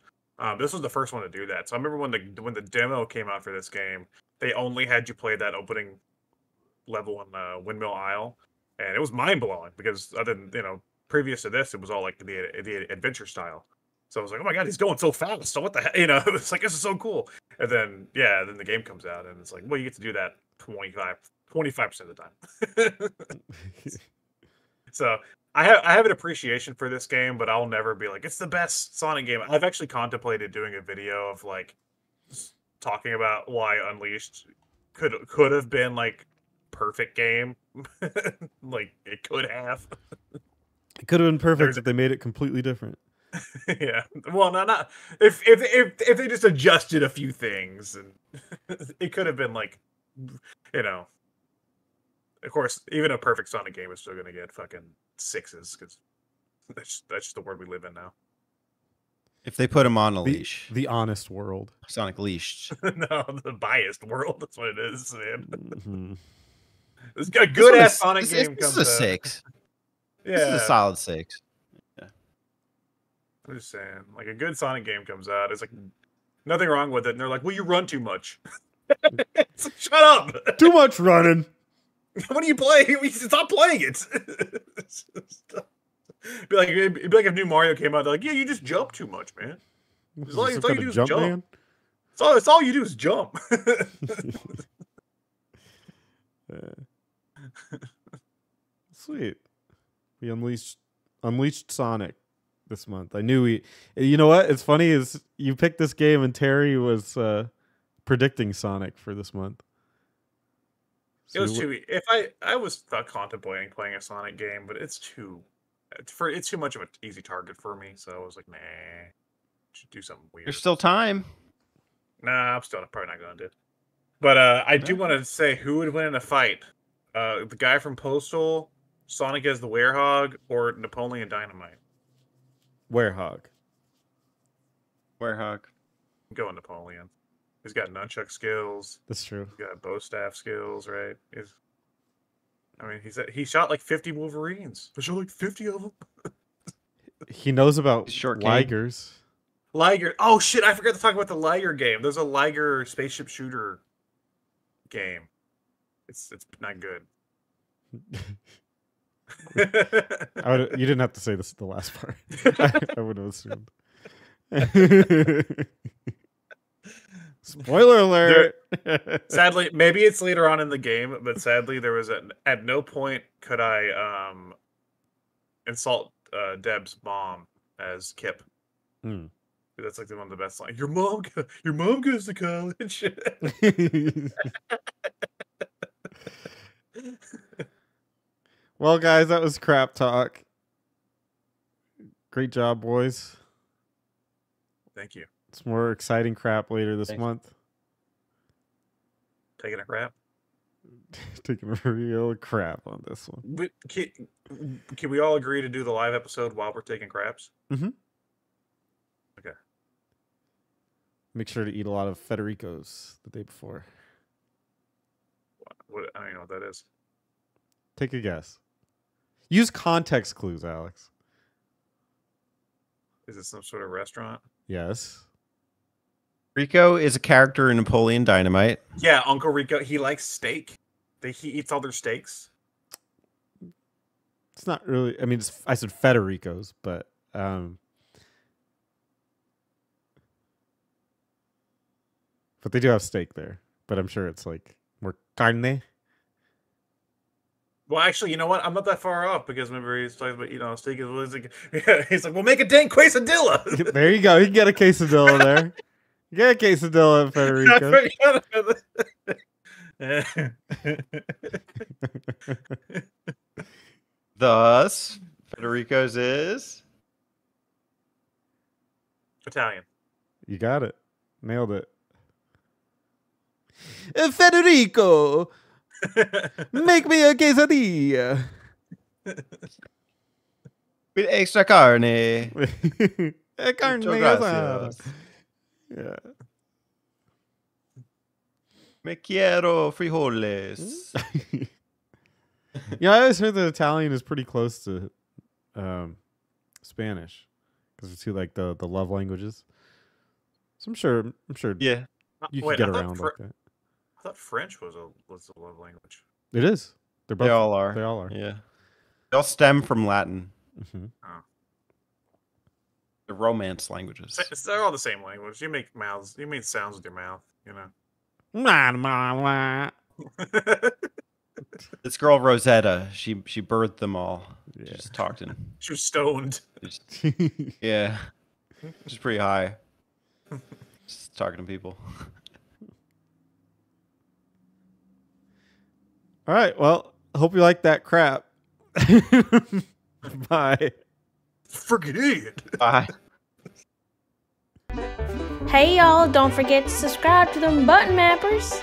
This was the first one to do that. So I remember when the demo came out for this game, they only had you play that opening level in Windmill Isle, and it was mind blowing because other than previous to this, it was all like the adventure style. So I was like, oh my god, he's going so fast. So what the heck? It's like, this is so cool. And then, then the game comes out, and it's like, well, you get to do that 25% of the time. So I have an appreciation for this game, but I'll never be like, it's the best Sonic game. I've actually contemplated doing a video of like talking about why Unleashed could have been like perfect game. Like it could have. It could have been perfect if they made it completely different. Yeah, well, not if they just adjusted a few things, and it could have been like, of course, even a perfect Sonic game is still gonna get fucking 6s because that's just the world we live in now. If they put him on a leash, the honest world, Sonic leashed. No, the biased world. That's what it is, man. Mm-hmm. This a good ass Sonic game this comes is a out. 6. Yeah, This is a solid 6. I'm just saying, like a good Sonic game comes out, it's like nothing wrong with it, and they're like, "Well, you run too much." It's like, shut up! Too much running. What are you playing? Stop playing it. It'd be like if new Mario came out, they're like, yeah, you just jump too much, man. It's all, Some it's all kind you do of is jump jump. man? It's all you do is jump. Sweet. We unleashed Sonic this month. I knew we. You know what? It's funny is you picked this game and Terry was predicting Sonic for this month. It was too. If I was contemplating playing a Sonic game, but it's too much of an easy target for me. So I was like, nah, should do something weird. There's still time. Nah, I'm still probably not going to do it. But I do want to say who would win in a fight: the guy from Postal, Sonic as the Werehog, or Napoleon Dynamite. Werehog. Werehog. I'm going Napoleon. He's got nunchuck skills. That's true. He's got bow staff skills, right? He shot like 50 Wolverines. I shot like 50 of them. He knows about Short game. Ligers. Liger. Oh shit! I forgot to talk about the Liger game. There's a Liger spaceship shooter game. It's not good. You didn't have to say this the last part. I would have assumed. Spoiler alert! Sadly, maybe it's later on in the game, but sadly, there was at no point could I insult Deb's mom as Kip. Hmm. That's like one of the best lines. Your mom goes to college. Well, guys, that was crap talk. Great job, boys. Thank you. It's more exciting crap later this Thanks. month. Taking a crap. Taking a real crap on this one. But can we all agree to do the live episode while we're taking craps? Mm-hmm. Okay. Make sure to eat a lot of Federicos the day before. What I don't know what that is. Take a guess. Use context clues, Alex. Is it some sort of restaurant? Yes. Rico is a character in Napoleon Dynamite. Yeah, Uncle Rico. He likes steak. He eats all their steaks. It's not really. I mean, I said Federicos, but they do have steak there. But I'm sure it's like more carne. Well, actually, you know what? I'm not that far off because remember he's talking about steak is like he's like, well, make a dang quesadilla. There you go. You can get a quesadilla there. You get a quesadilla at Federico. Thus, Federico's is Italian. You got it. Nailed it. Federico, make me a quesadilla. with extra carne. Carne Muchas asada. gracias. Yeah. Me quiero frijoles. Yeah, I always heard that Italian is pretty close to Spanish because it's two like the love languages. So I'm sure Yeah. you can Wait, get I thought around like that. I thought French was a love language. It is. They're both. They all are. They all are. Yeah. They all stem from Latin. Mm-hmm. The Romance languages. They're all the same language. You make sounds with your mouth, you know. This girl Rosetta, she birthed them all. Yeah. Just talked in. She was stoned. Yeah. Just pretty high. Just talking to people. All right. Well, I hope you like that crap. Bye. Freaking idiot. Bye. Hey y'all, don't forget to subscribe to them button mappers.